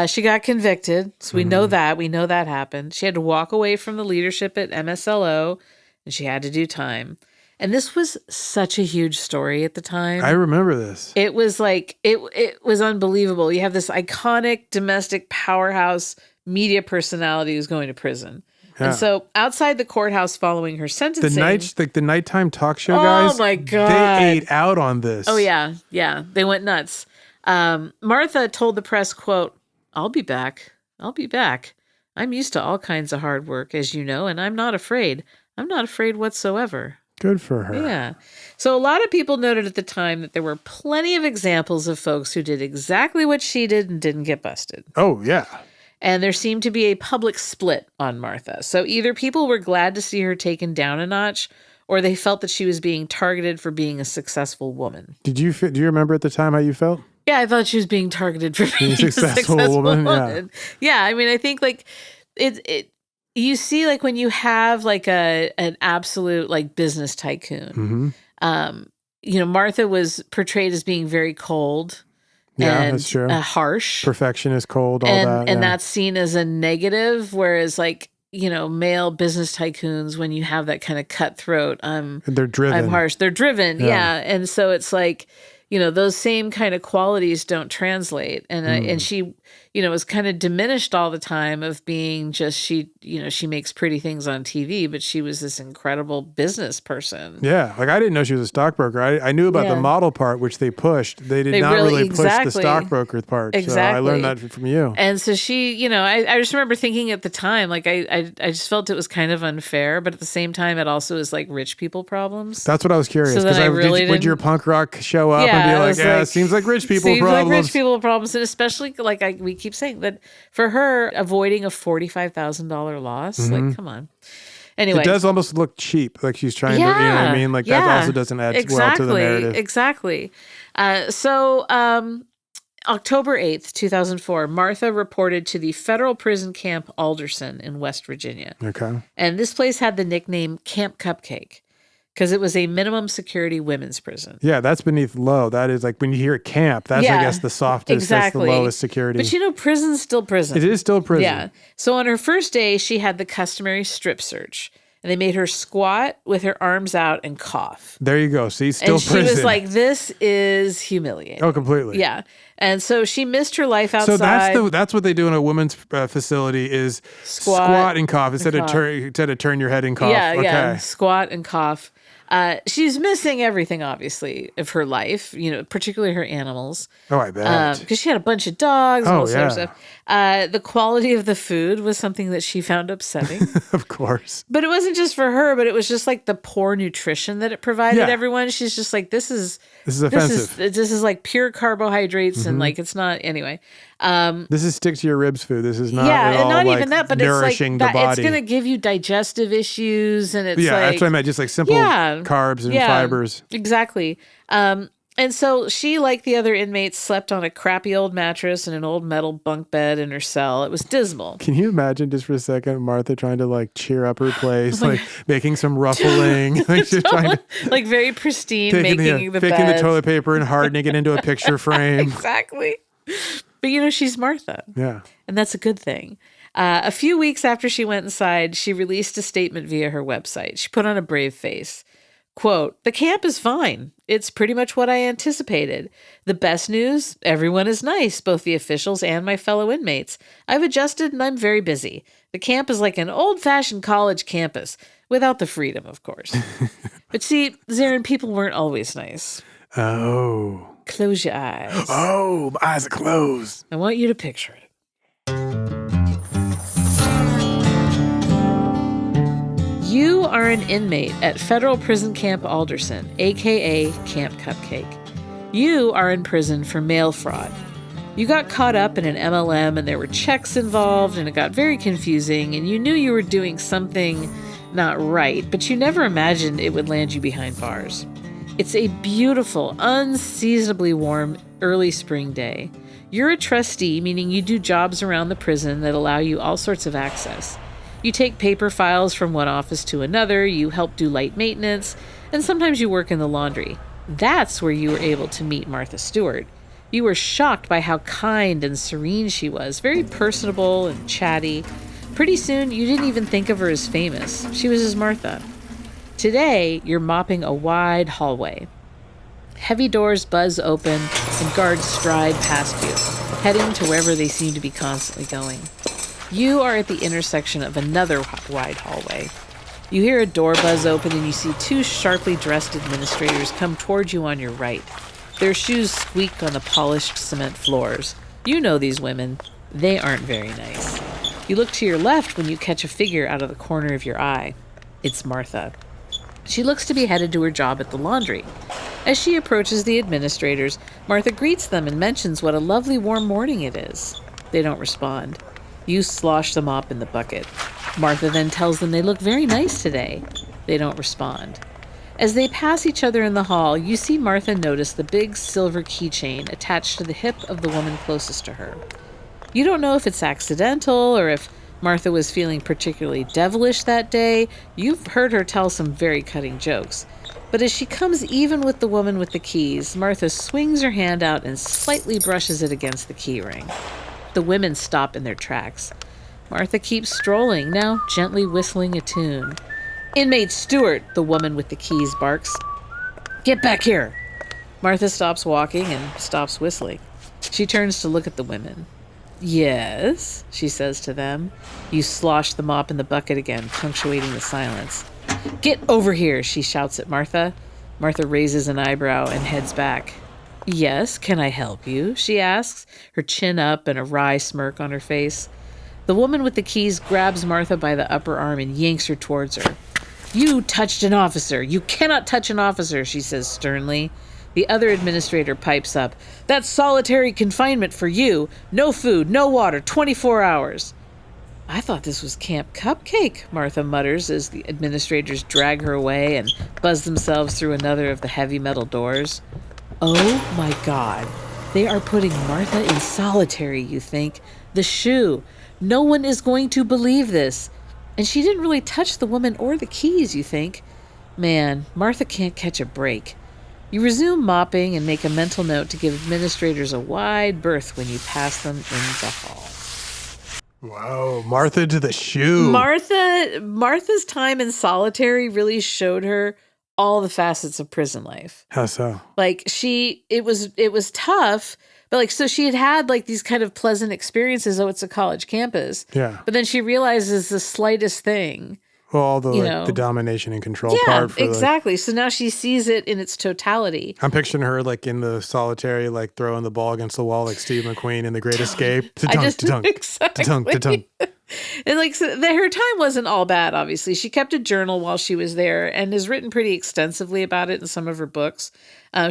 She got convicted, so we know that. We know that happened. She had to walk away from the leadership at MSLO, and she had to do time. And this was such a huge story at the time. I remember this. It was like, it was unbelievable. You have this iconic domestic powerhouse media personality who's going to prison. Yeah. And so outside the courthouse following her sentencing. The nighttime talk show guys. Oh my God. They ate out on this. Oh yeah. Yeah. They went nuts. Martha told the press, quote, I'll be back. I'm used to all kinds of hard work, as you know, and I'm not afraid. I'm not afraid whatsoever. Good for her. Yeah. So a lot of people noted at the time that there were plenty of examples of folks who did exactly what she did and didn't get busted. Oh, yeah. And there seemed to be a public split on Martha. So either people were glad to see her taken down a notch, or they felt that she was being targeted for being a successful woman. Do you remember at the time how you felt? Yeah, I thought she was being targeted for being a successful woman. Yeah, I mean, I think like it. You see, like when you have like an absolute like business tycoon. Martha was portrayed as being very cold. Yeah, and that's true. Harsh. Perfectionist, cold, And that's seen as a negative, whereas like, male business tycoons, when you have that kind of cutthroat, they're driven. I'm harsh. They're driven. Yeah. And so it's like, those same kind of qualities don't translate. And she, was kind of diminished all the time of being just, she makes pretty things on TV, but she was this incredible business person. Yeah. Like I didn't know she was a stockbroker. I knew about the model part, which they pushed. They did not really push the stockbroker part. Exactly. So I learned that from you. And so she, I just remember thinking at the time, like I just felt it was kind of unfair, but at the same time, it also is like rich people problems. That's what I was curious. Because would your punk rock show up and be like, it seems like rich people problems. Like rich people problems. And especially like we keep saying that for her, avoiding a $45,000 loss, like, come on. Anyway. It does almost look cheap. Like she's trying to, you know what I mean? Like that also doesn't add well to the narrative. Exactly. So October 8th, 2004, Martha reported to the federal prison camp Alderson in West Virginia. Okay. And this place had the nickname Camp Cupcake. because it was a minimum security women's prison. Yeah, that's beneath low. That is like when you hear camp, that's I guess the softest, exactly. That's the lowest security. But prison's still prison. It is still prison. Yeah. So on her first day, she had the customary strip search. And they made her squat with her arms out and cough. There you go. See, still and prison. She was like, this is humiliating. Oh, completely. Yeah. And so she missed her life outside. So that's what they do in a women's facility is squat and cough instead of turn your head and cough. Yeah, yeah. Squat and cough. She's missing everything, obviously, of her life, particularly her animals. Oh, I bet. Because she had a bunch of dogs and all yeah. sort of stuff. The quality of the food was something that she found upsetting. Of course. But it wasn't just for her, but it was just like the poor nutrition that it provided everyone. She's just like, this is offensive. This is like pure carbohydrates and like it's not, anyway. This is stick to your ribs food. This is not and all not like even that, but nourishing it's like the body. It's going to give you digestive issues, and it's that's what I meant. Just like simple carbs and fibers. Exactly. And so she, like the other inmates, slept on a crappy old mattress and an old metal bunk bed in her cell. It was dismal. Can you imagine just for a second Martha trying to like cheer up her place, like making some ruffling, like just trying to like very pristine, making the picking the toilet paper and hardening it into a picture frame. Exactly. But she's Martha. Yeah. And that's a good thing. A few weeks after she went inside, she released a statement via her website. She put on a brave face. Quote, "The camp is fine. It's pretty much what I anticipated. The best news, everyone is nice, both the officials and my fellow inmates. I've adjusted and I'm very busy. The camp is like an old-fashioned college campus, without the freedom, of course." But see, Zaron, people weren't always nice. Oh. Close your eyes. Oh, my eyes are closed. I want you to picture it. You are an inmate at Federal Prison Camp Alderson, a.k.a. Camp Cupcake. You are in prison for mail fraud. You got caught up in an MLM and there were checks involved and it got very confusing and you knew you were doing something not right, but you never imagined it would land you behind bars. It's a beautiful, unseasonably warm early spring day. You're a trustee, meaning you do jobs around the prison that allow you all sorts of access. You take paper files from one office to another, you help do light maintenance, and sometimes you work in the laundry. That's where you were able to meet Martha Stewart. You were shocked by how kind and serene she was, very personable and chatty. Pretty soon, you didn't even think of her as famous. She was just Martha. Today, you're mopping a wide hallway. Heavy doors buzz open and guards stride past you, heading to wherever they seem to be constantly going. You are at the intersection of another wide hallway. You hear a door buzz open and you see two sharply dressed administrators come toward you on your right. Their shoes squeak on the polished cement floors. You know these women. They aren't very nice. You look to your left when you catch a figure out of the corner of your eye. It's Martha. She looks to be headed to her job at the laundry. As she approaches the administrators, Martha greets them and mentions what a lovely warm morning it is. They don't respond. You slosh the mop in the bucket. Martha then tells them they look very nice today. They don't respond. As they pass each other in the hall, you see Martha notice the big silver keychain attached to the hip of the woman closest to her. You don't know if it's accidental or if Martha was feeling particularly devilish that day. You've heard her tell some very cutting jokes. But as she comes even with the woman with the keys, Martha swings her hand out and slightly brushes it against the key ring. The women stop in their tracks. Martha keeps strolling, now gently whistling a tune. "Inmate Stewart," the woman with the keys barks. "Get back here." Martha stops walking and stops whistling. She turns to look at the women. "Yes," she says to them. You slosh the mop in the bucket again, punctuating the silence. "Get over here," she shouts at Martha. Martha raises an eyebrow and heads back. "Yes, can I help you?" she asks, her chin up and a wry smirk on her face. The woman with the keys grabs Martha by the upper arm and yanks her towards her. "You touched an officer. You cannot touch an officer," she says sternly. The other administrator pipes up. "That's solitary confinement for you. No food, no water, 24 hours. "I thought this was Camp Cupcake," Martha mutters as the administrators drag her away and buzz themselves through another of the heavy metal doors. Oh my God. They are putting Martha in solitary, you think. The shoe. No one is going to believe this. And she didn't really touch the woman or the keys, you think. Man, Martha can't catch a break. You resume mopping and make a mental note to give administrators a wide berth when you pass them in the hall. Wow, Martha to the shoe. Martha's time in solitary really showed her all the facets of prison life. How so? Like it was tough, but like, so she had like these kind of pleasant experiences. Oh, it's a college campus. Yeah. But then she realizes the slightest thing. Well, all the domination and control part. Yeah, exactly. So now she sees it in its totality. I'm picturing her like in the solitary, like throwing the ball against the wall, like Steve McQueen in The Great Escape. Ta-dunk, exactly. ta-dunk. And like her time wasn't all bad, obviously. She kept a journal while she was there and has written pretty extensively about it in some of her books.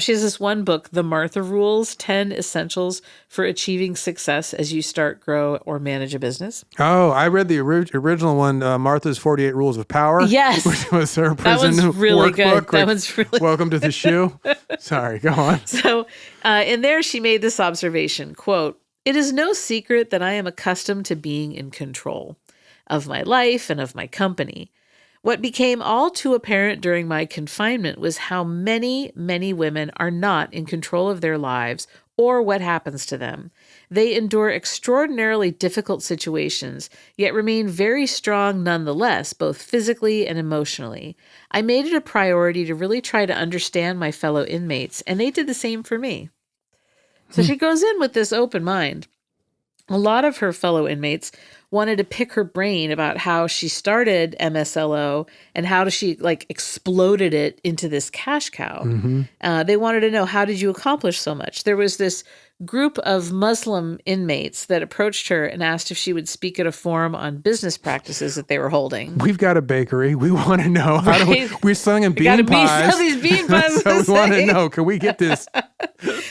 She has this one book, The Martha Rules, 10 Essentials for Achieving Success as You Start, Grow, or Manage a Business. Oh, I read the original one, Martha's 48 Rules of Power. Yes. Which was her prison that one's really workbook. Good. That one's really Welcome to the shoe. Sorry, go on. So in there, she made this observation, quote, "It is no secret that I am accustomed to being in control of my life and of my company. What became all too apparent during my confinement was how many, many women are not in control of their lives or what happens to them. They endure extraordinarily difficult situations, yet remain very strong nonetheless, both physically and emotionally. I made it a priority to really try to understand my fellow inmates, and they did the same for me." So she goes in with this open mind. A lot of her fellow inmates wanted to pick her brain about how she started MSLO and how she like exploded it into this cash cow. Mm-hmm. They wanted to know, how did you accomplish so much? There was this group of Muslim inmates that approached her and asked if she would speak at a forum on business practices that they were holding. We've got a bakery. We want to know how we're selling in bean pies. Sell these bean pies. So we want to know, can we get this?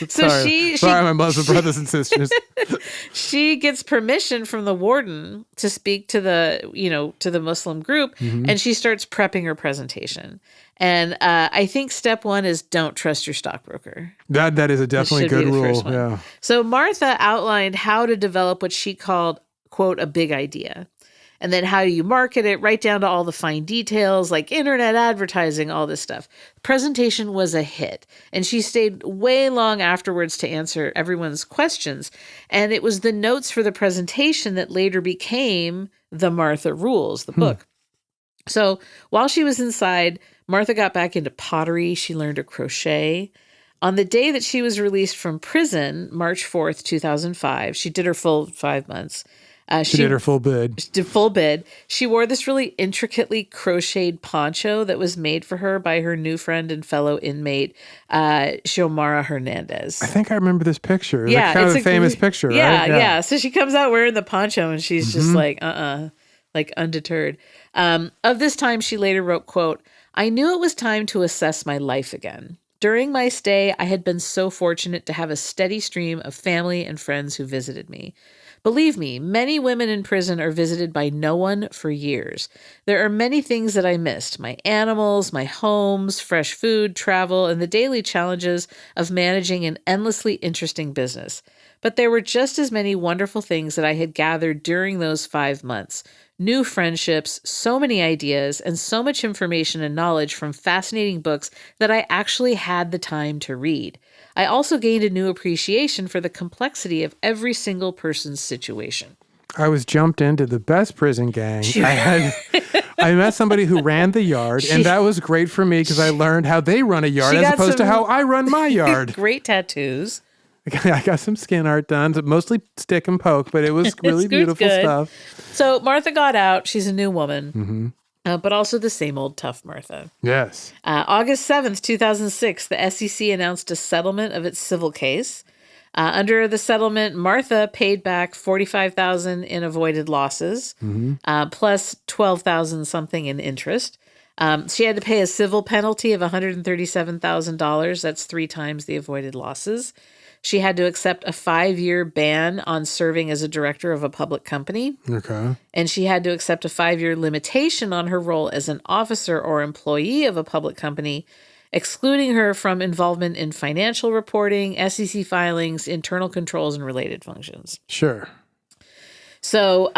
Sorry, my Muslim brothers and sisters. She gets permission from the warden to speak to the Muslim group, and she starts prepping her presentation. And I think step one is don't trust your stockbroker. That is a definitely good rule. Yeah. So Martha outlined how to develop what she called, quote, a big idea. And then how do you market it, right down to all the fine details like internet advertising, all this stuff. The presentation was a hit, and she stayed way long afterwards to answer everyone's questions. And it was the notes for the presentation that later became The Martha Rules, the book. So while she was inside, Martha got back into pottery. She learned to crochet. On the day that she was released from prison, March 4th, 2005, she did her full 5 months. She did her full bid. She did full bid. She wore this really intricately crocheted poncho that was made for her by her new friend and fellow inmate, Xiomara Hernandez. I think I remember this picture. Yeah, it's kind of a famous picture, right? Yeah. So she comes out wearing the poncho and she's just like, like undeterred. Of this time, she later wrote, quote, "I knew it was time to assess my life again. During my stay, I had been so fortunate to have a steady stream of family and friends who visited me. Believe me, many women in prison are visited by no one for years. There are many things that I missed: my animals, my homes, fresh food, travel, and the daily challenges of managing an endlessly interesting business. But there were just as many wonderful things that I had gathered during those 5 months. New friendships, so many ideas, and so much information and knowledge from fascinating books that I actually had the time to read. I also gained a new appreciation for the complexity of every single person's situation." I was jumped into the best prison gang. I met somebody who ran the yard, and that was great for me because I learned how they run a yard as opposed to how I run my yard. Great tattoos. I got some skin art done, mostly stick and poke, but it was really beautiful stuff. So Martha got out. She's a new woman, but also the same old tough Martha. Yes. August 7th, 2006, the SEC announced a settlement of its civil case. Under the settlement, Martha paid back $45,000 in avoided losses, plus $12,000 something in interest. She had to pay a civil penalty of $137,000. That's 3 times the avoided losses. She had to accept a 5-year ban on serving as a director of a public company. Okay. And she had to accept a 5-year limitation on her role as an officer or employee of a public company, excluding her from involvement in financial reporting, SEC filings, internal controls, and related functions. Sure. So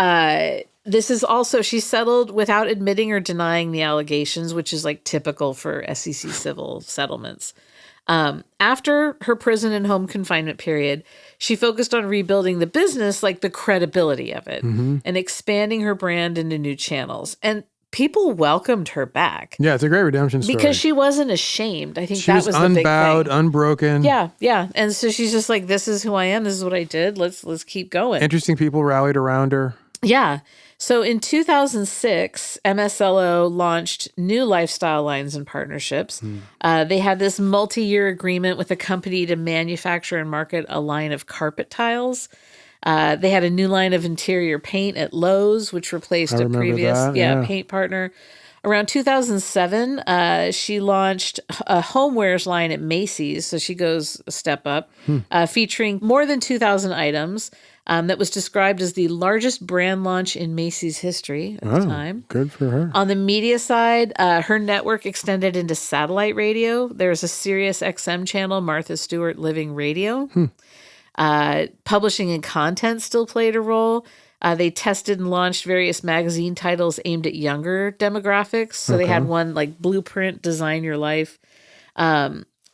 this is also, she settled without admitting or denying the allegations, which is like typical for SEC civil settlements. After her prison and home confinement period, she focused on rebuilding the business, like the credibility of it, and expanding her brand into new channels. And people welcomed her back. Yeah, it's a great redemption story. Because she wasn't ashamed. I think she that was the big thing. Unbowed, unbroken. Yeah. And so she's just like, this is who I am. This is what I did. Let's keep going. Interesting people rallied around her. Yeah. So in 2006, MSLO launched new lifestyle lines and partnerships. They had this multi-year agreement with a company to manufacture and market a line of carpet tiles. They had a new line of interior paint at Lowe's, which replaced a previous paint partner. Around 2007, she launched a homewares line at Macy's, so she goes a step up, featuring more than 2,000 items. That was described as the largest brand launch in Macy's history at the time. Good for her. On the media side, her network extended into satellite radio. There's a Sirius XM channel, Martha Stewart Living Radio. Publishing and content still played a role. They tested and launched various magazine titles aimed at younger demographics. So they had one like Blueprint, Design Your Life.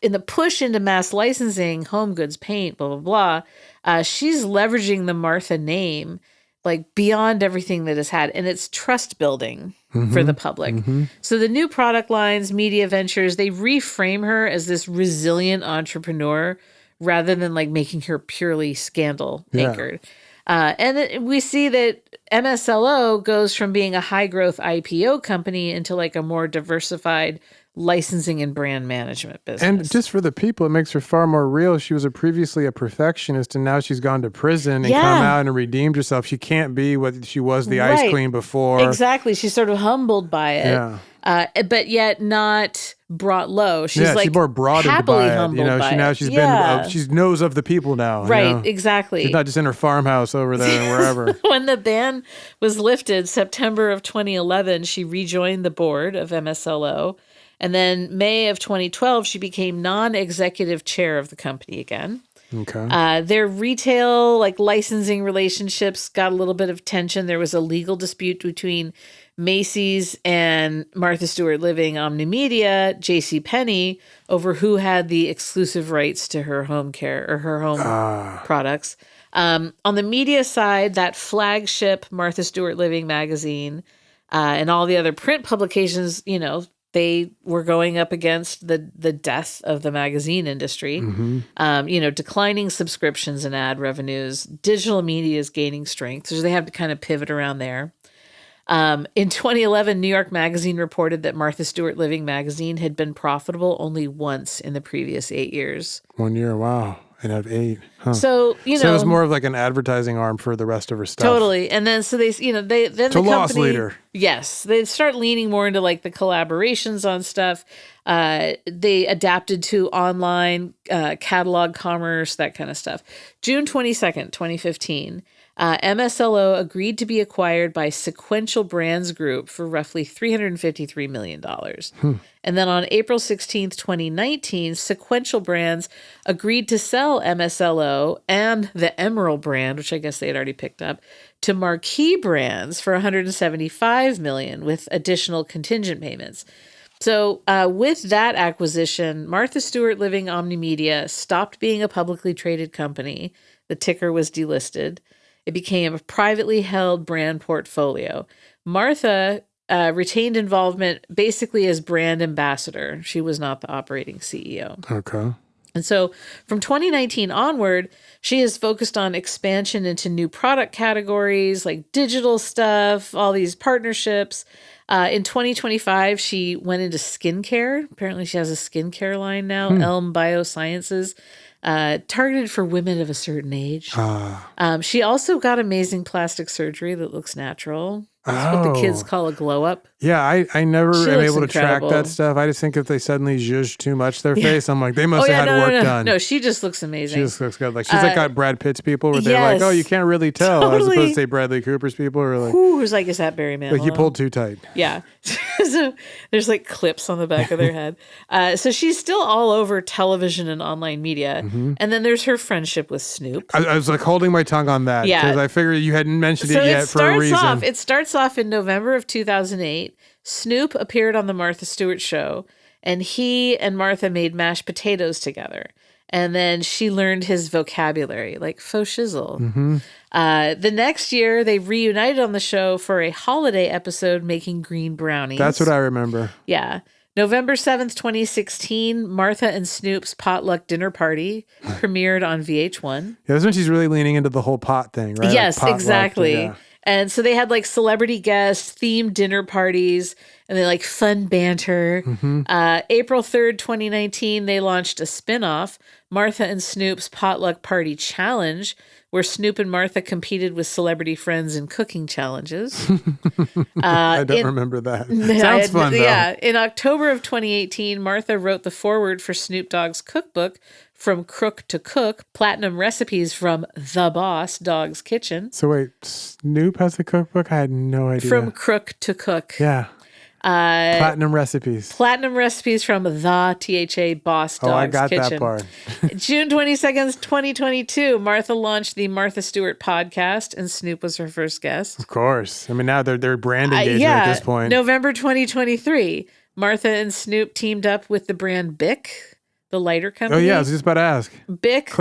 In the push into mass licensing, home goods, paint, blah, blah, blah, she's leveraging the Martha name like beyond everything that has had. And it's trust building for the public. So the new product lines, media ventures, they reframe her as this resilient entrepreneur rather than like making her purely scandal anchored. And we see that MSLO goes from being a high growth IPO company into like a more diversified licensing and brand management business. And just for the people, it makes her far more real. She was previously a perfectionist, and now she's gone to prison and come out and redeemed herself. She can't be what she was, the ice queen before. Exactly. She's sort of humbled by it, but yet not brought low. She's like she's more broadened happily by it. Humbled by it. She's been, she knows of the people now. Right, exactly. She's not just in her farmhouse over there and wherever. When the ban was lifted, September of 2011, she rejoined the board of MSLO. And then May of 2012, she became non-executive chair of the company again. Okay. Their retail, like licensing relationships got a little bit of tension. There was a legal dispute between Macy's and Martha Stewart Living Omnimedia, JCPenney, over who had the exclusive rights to her home care or her home products. On the media side, that flagship Martha Stewart Living magazine and all the other print publications, they were going up against the death of the magazine industry, declining subscriptions and ad revenues. Digital media is gaining strength, so they have to kind of pivot around there. In 2011, New York Magazine reported that Martha Stewart Living magazine had been profitable only once in the previous 8 years. 1 year, wow. And out of 8. Huh. So, so it was more of like an advertising arm for the rest of her stuff. Totally. And then, so they, then the company, loss leader. Yes. They start leaning more into like the collaborations on stuff. They adapted to online catalog commerce, that kind of stuff. June 22nd, 2015. MSLO agreed to be acquired by Sequential Brands Group for roughly $353 million. And then on April 16th, 2019, Sequential Brands agreed to sell MSLO and the Emerald brand, which I guess they had already picked up, to Marquee Brands for $175 million with additional contingent payments. So with that acquisition, Martha Stewart Living Omnimedia stopped being a publicly traded company. The ticker was delisted. It became a privately held brand portfolio. Martha retained involvement basically as brand ambassador. She was not the operating CEO. Okay. And so from 2019 onward, she has focused on expansion into new product categories like digital stuff, all these partnerships. In 2025, she went into skincare. Apparently she has a skincare line now, Elm Biosciences. Targeted for women of a certain age. She also got amazing plastic surgery that looks natural. That's what the kids call a glow up. Yeah, I never She am looks able to track incredible. that stuff. I just think if they suddenly zhuzh too much their face, I'm like, they must have had work done. No, she just looks amazing. She just looks good. Like she's like got Brad Pitt's people where they're like, oh, you can't really tell, totally. as opposed to say Bradley Cooper's people are like, who's like, is that Barry Manilow? Like you pulled too tight. Yeah. So there's like clips on the back of their head. So she's still all over television and online media. Mm-hmm. And then there's her friendship with Snoop. I was like holding my tongue on that because I figured you hadn't mentioned it yet for a reason. It starts off in November of 2008. Snoop appeared on the Martha Stewart show, and he and Martha made mashed potatoes together. And then she learned his vocabulary, like faux shizzle. Mm-hmm. The next year, they reunited on the show for a holiday episode making green brownies. That's what I remember. Yeah. November 7th, 2016, Martha and Snoop's potluck dinner party premiered on VH1. Yeah, that's when she's really leaning into the whole pot thing, right? Yes, like exactly. Yeah. And so they had like celebrity guests, themed dinner parties, and they like fun banter. Mm-hmm. April 3rd, 2019, they launched a spinoff, Martha and Snoop's Potluck Party Challenge, where Snoop and Martha competed with celebrity friends in cooking challenges. I don't remember that. Sounds fun, though. Yeah. In October of 2018, Martha wrote the foreword for Snoop Dogg's cookbook, From Crook to Cook, Platinum Recipes from The Boss Dog's Kitchen. So wait, Snoop has a cookbook? I had no idea. From Crook to Cook. Yeah. Platinum Recipes. Platinum Recipes from the THA Boss Dog's Kitchen. Oh, I got that part. June 22nd, 2022, Martha launched the Martha Stewart podcast, and Snoop was her first guest. Of course. I mean, now they're brand engagement at this point. November 2023, Martha and Snoop teamed up with the brand Bic, the lighter company. Oh, yeah, I was just about to ask. Bic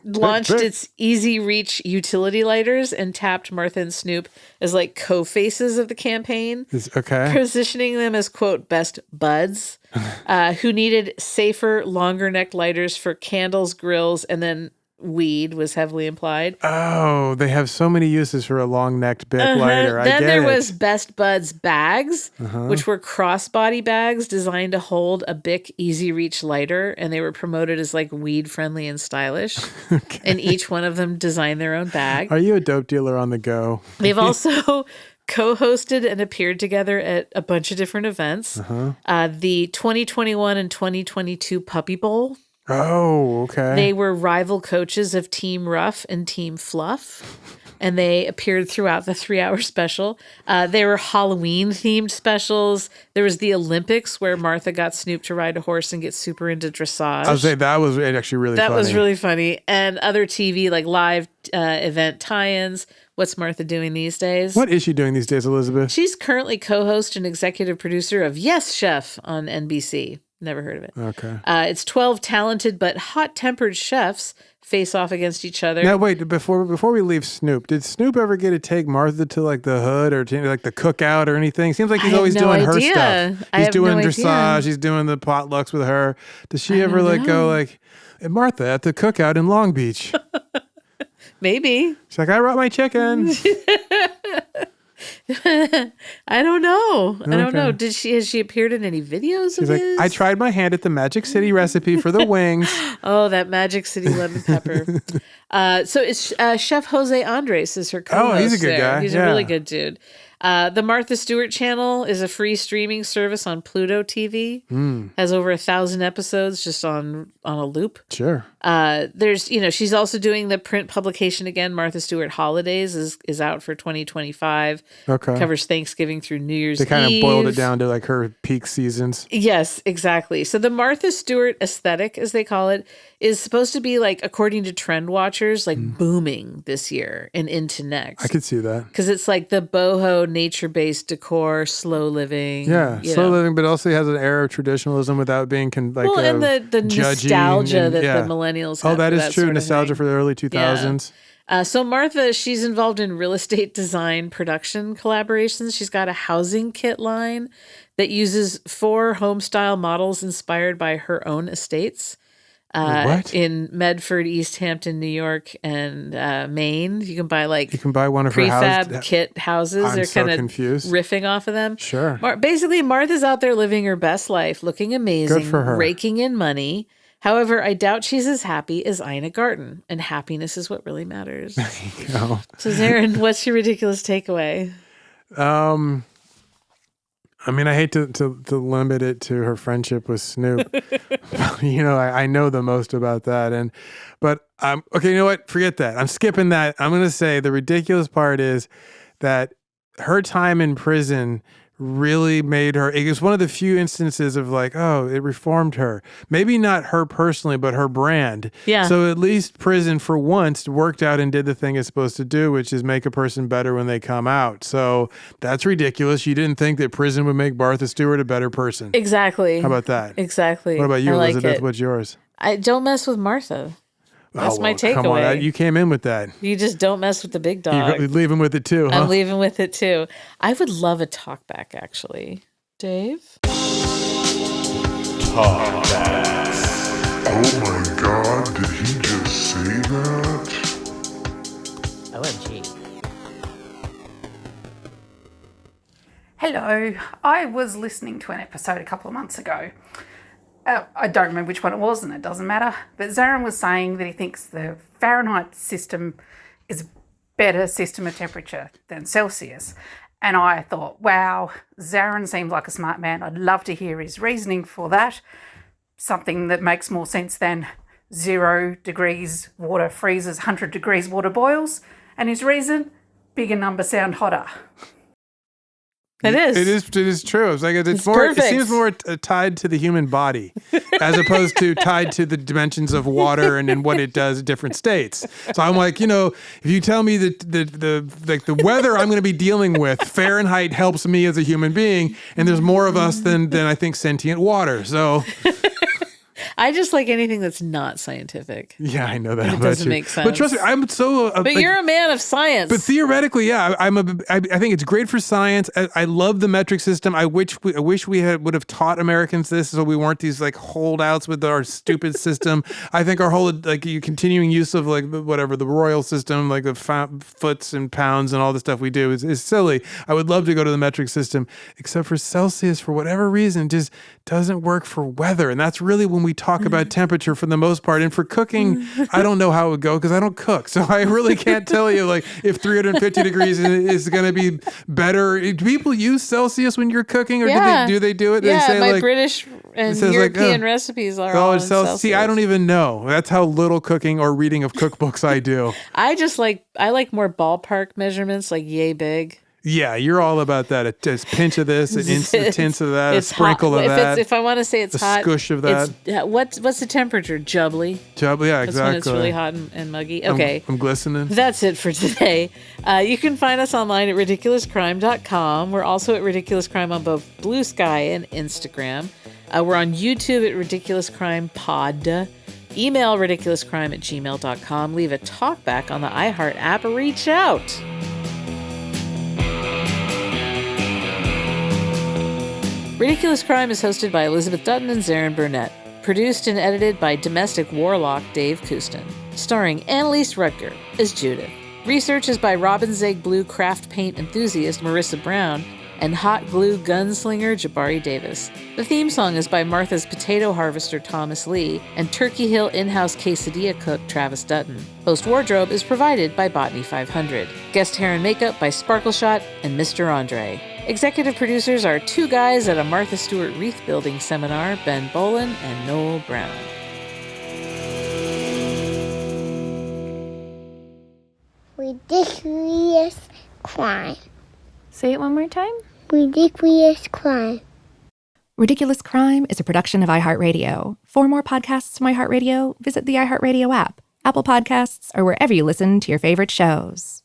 launched click. its Easy Reach utility lighters and tapped Martha and Snoop as like co-faces of the campaign. Okay. Positioning them as, quote, best buds who needed safer, longer-necked lighters for candles, grills, and then weed was heavily implied. Oh, they have so many uses for a long-necked Bic lighter. Then there was Best Buds bags, which were crossbody bags designed to hold a Bic Easy Reach lighter, and they were promoted as like weed-friendly and stylish. Okay. And each one of them designed their own bag. Are you a dope dealer on the go? They've also co-hosted and appeared together at a bunch of different events. The 2021 and 2022 Puppy Bowl. Oh, okay. They were rival coaches of Team Rough and Team Fluff, and they appeared throughout the 3-hour special. They were Halloween-themed specials. There was the Olympics, where Martha got Snoop to ride a horse and get super into dressage. I would say that was actually really funny. That was really funny. And other TV, like live event tie-ins. What's Martha doing these days? What is she doing these days, Elizabeth? She's currently co-host and executive producer of Yes Chef on NBC. Never heard of it. Okay. It's 12 talented but hot-tempered chefs face off against each other. Now, wait, before we leave Snoop, did Snoop ever get to take Martha to like the hood or to like the cookout or anything? Seems like he's always doing her stuff. He's doing dressage. He's doing the potlucks with her. Does she ever go like, hey, Martha at the cookout in Long Beach? Maybe. She's like, I brought my chicken. I don't know. I don't know. Has she appeared in any videos of his? I tried my hand at the Magic City recipe for the wings. Oh, that Magic City lemon pepper. So it's Chef Jose Andres is her co-host. Oh, he's a good guy. He's a really good dude. The Martha Stewart channel is a free streaming service on Pluto TV. Has over 1,000 episodes just on a loop. Sure. There's, she's also doing the print publication again. Martha Stewart Holidays is out for 2025. Okay. Covers Thanksgiving through New Year's Eve. They kind of boiled it down to like her peak seasons. Yes, exactly. So the Martha Stewart aesthetic, as they call it, is supposed to be like, according to trend watchers, like booming this year and into next. I could see that. Because it's like the boho, nature-based decor, slow living. Yeah, slow living, but also has an air of traditionalism without being and the nostalgia that the millennials have. Oh, that is true. Sort of Nostalgia for the early 2000s. Yeah. So Martha, she's involved in real estate design production collaborations. She's got a housing kit line that uses 4 home-style models inspired by her own estates. In Medford, East Hampton, New York, and Maine. You can buy one of her prefab kit houses. I'm They're so kind of confused. riffing off of them. Sure. Basically, Martha's out there living her best life, looking amazing, good for her. Raking in money. However, I doubt she's as happy as Ina Garten, and happiness is what really matters. There you go. So, Zaron, what's your ridiculous takeaway? I mean, I hate to limit it to her friendship with Snoop. I know the most about that. But okay, you know what? Forget that. I'm skipping that. I'm going to say the ridiculous part is that her time in prison really made her, it was one of the few instances of like, oh, it reformed her. Maybe not her personally, but her brand. Yeah. So at least prison for once worked out and did the thing it's supposed to do, which is make a person better when they come out. So that's ridiculous. You didn't think that prison would make Martha Stewart a better person. Exactly. How about that? Exactly. What about you, I Elizabeth? Like What's yours? I don't mess with Martha. That's my takeaway. Come on, you came in with that. You just don't mess with the big dog. You're leaving with it too, huh? I'm leaving with it too. I would love a talkback, actually. Dave? Talkbacks. Oh my God, did he just say that? OMG. Hello. I was listening to an episode a couple of months ago. I don't remember which one it was, and it doesn't matter. But Zaron was saying that he thinks the Fahrenheit system is a better system of temperature than Celsius. And I thought, wow, Zaron seems like a smart man. I'd love to hear his reasoning for that. Something that makes more sense than 0 degrees water freezes, 100 degrees water boils. And his reason, bigger numbers sound hotter. It is. It is true. It's like it's more. Perfect. It seems more tied to the human body, as opposed to tied to the dimensions of water and what it does at different states. So I'm like, if you tell me that the weather I'm going to be dealing with, Fahrenheit helps me as a human being, and there's more of us than I think sentient water. So. I just like anything that's not scientific. Yeah, I know that. It doesn't make sense. But trust me, I'm so. But you're a man of science. But theoretically, yeah, I think it's great for science. I love the metric system. I wish we would have taught Americans this, so we weren't these like holdouts with our stupid system. I think our whole continuing use of like whatever the royal system, like the foots and pounds and all the stuff we do is silly. I would love to go to the metric system, except for Celsius, for whatever reason, just doesn't work for weather, and that's really when we talk about temperature for the most part. And for cooking, I don't know how it would go because I don't cook. So I really can't tell you like if 350 degrees is going to be better. Do people use Celsius when you're cooking, or do they do it? Yeah, they say, my British and European recipes are all in Celsius. See, I don't even know. That's how little cooking or reading of cookbooks I do. I like more ballpark measurements, like yay big. Yeah, you're all about that. A pinch of this, an inch of that, a sprinkle hot. of that. If I want to say it's hot, a squish of that. What's the temperature? Jubbly. Jubbly, yeah, That's exactly. when it's really hot and muggy. Okay. I'm glistening. That's it for today. You can find us online at ridiculouscrime.com. We're also at Ridiculous Crime on both Blue Sky and Instagram. We're on YouTube at Ridiculous Crime Pod. Email ridiculouscrime@gmail.com. Leave a talkback on the iHeart app or reach out. Ridiculous Crime is hosted by Elizabeth Dutton and Zaron Burnett. Produced and edited by domestic warlock Dave Kustin. Starring Annalise Rutger as Judith. Research is by Robin Zegg Blue craft paint enthusiast Marissa Brown and hot glue gunslinger Jabari Davis. The theme song is by Martha's potato harvester Thomas Lee and Turkey Hill in-house quesadilla cook Travis Dutton. Post wardrobe is provided by Botany 500. Guest hair and makeup by Sparkleshot and Mr. Andre. Executive producers are two guys at a Martha Stewart wreath building seminar, Ben Bolin and Noel Brown. Ridiculous crime. Say it one more time. Ridiculous crime. Ridiculous Crime is a production of iHeartRadio. For more podcasts from iHeartRadio, visit the iHeartRadio app, Apple Podcasts, or wherever you listen to your favorite shows.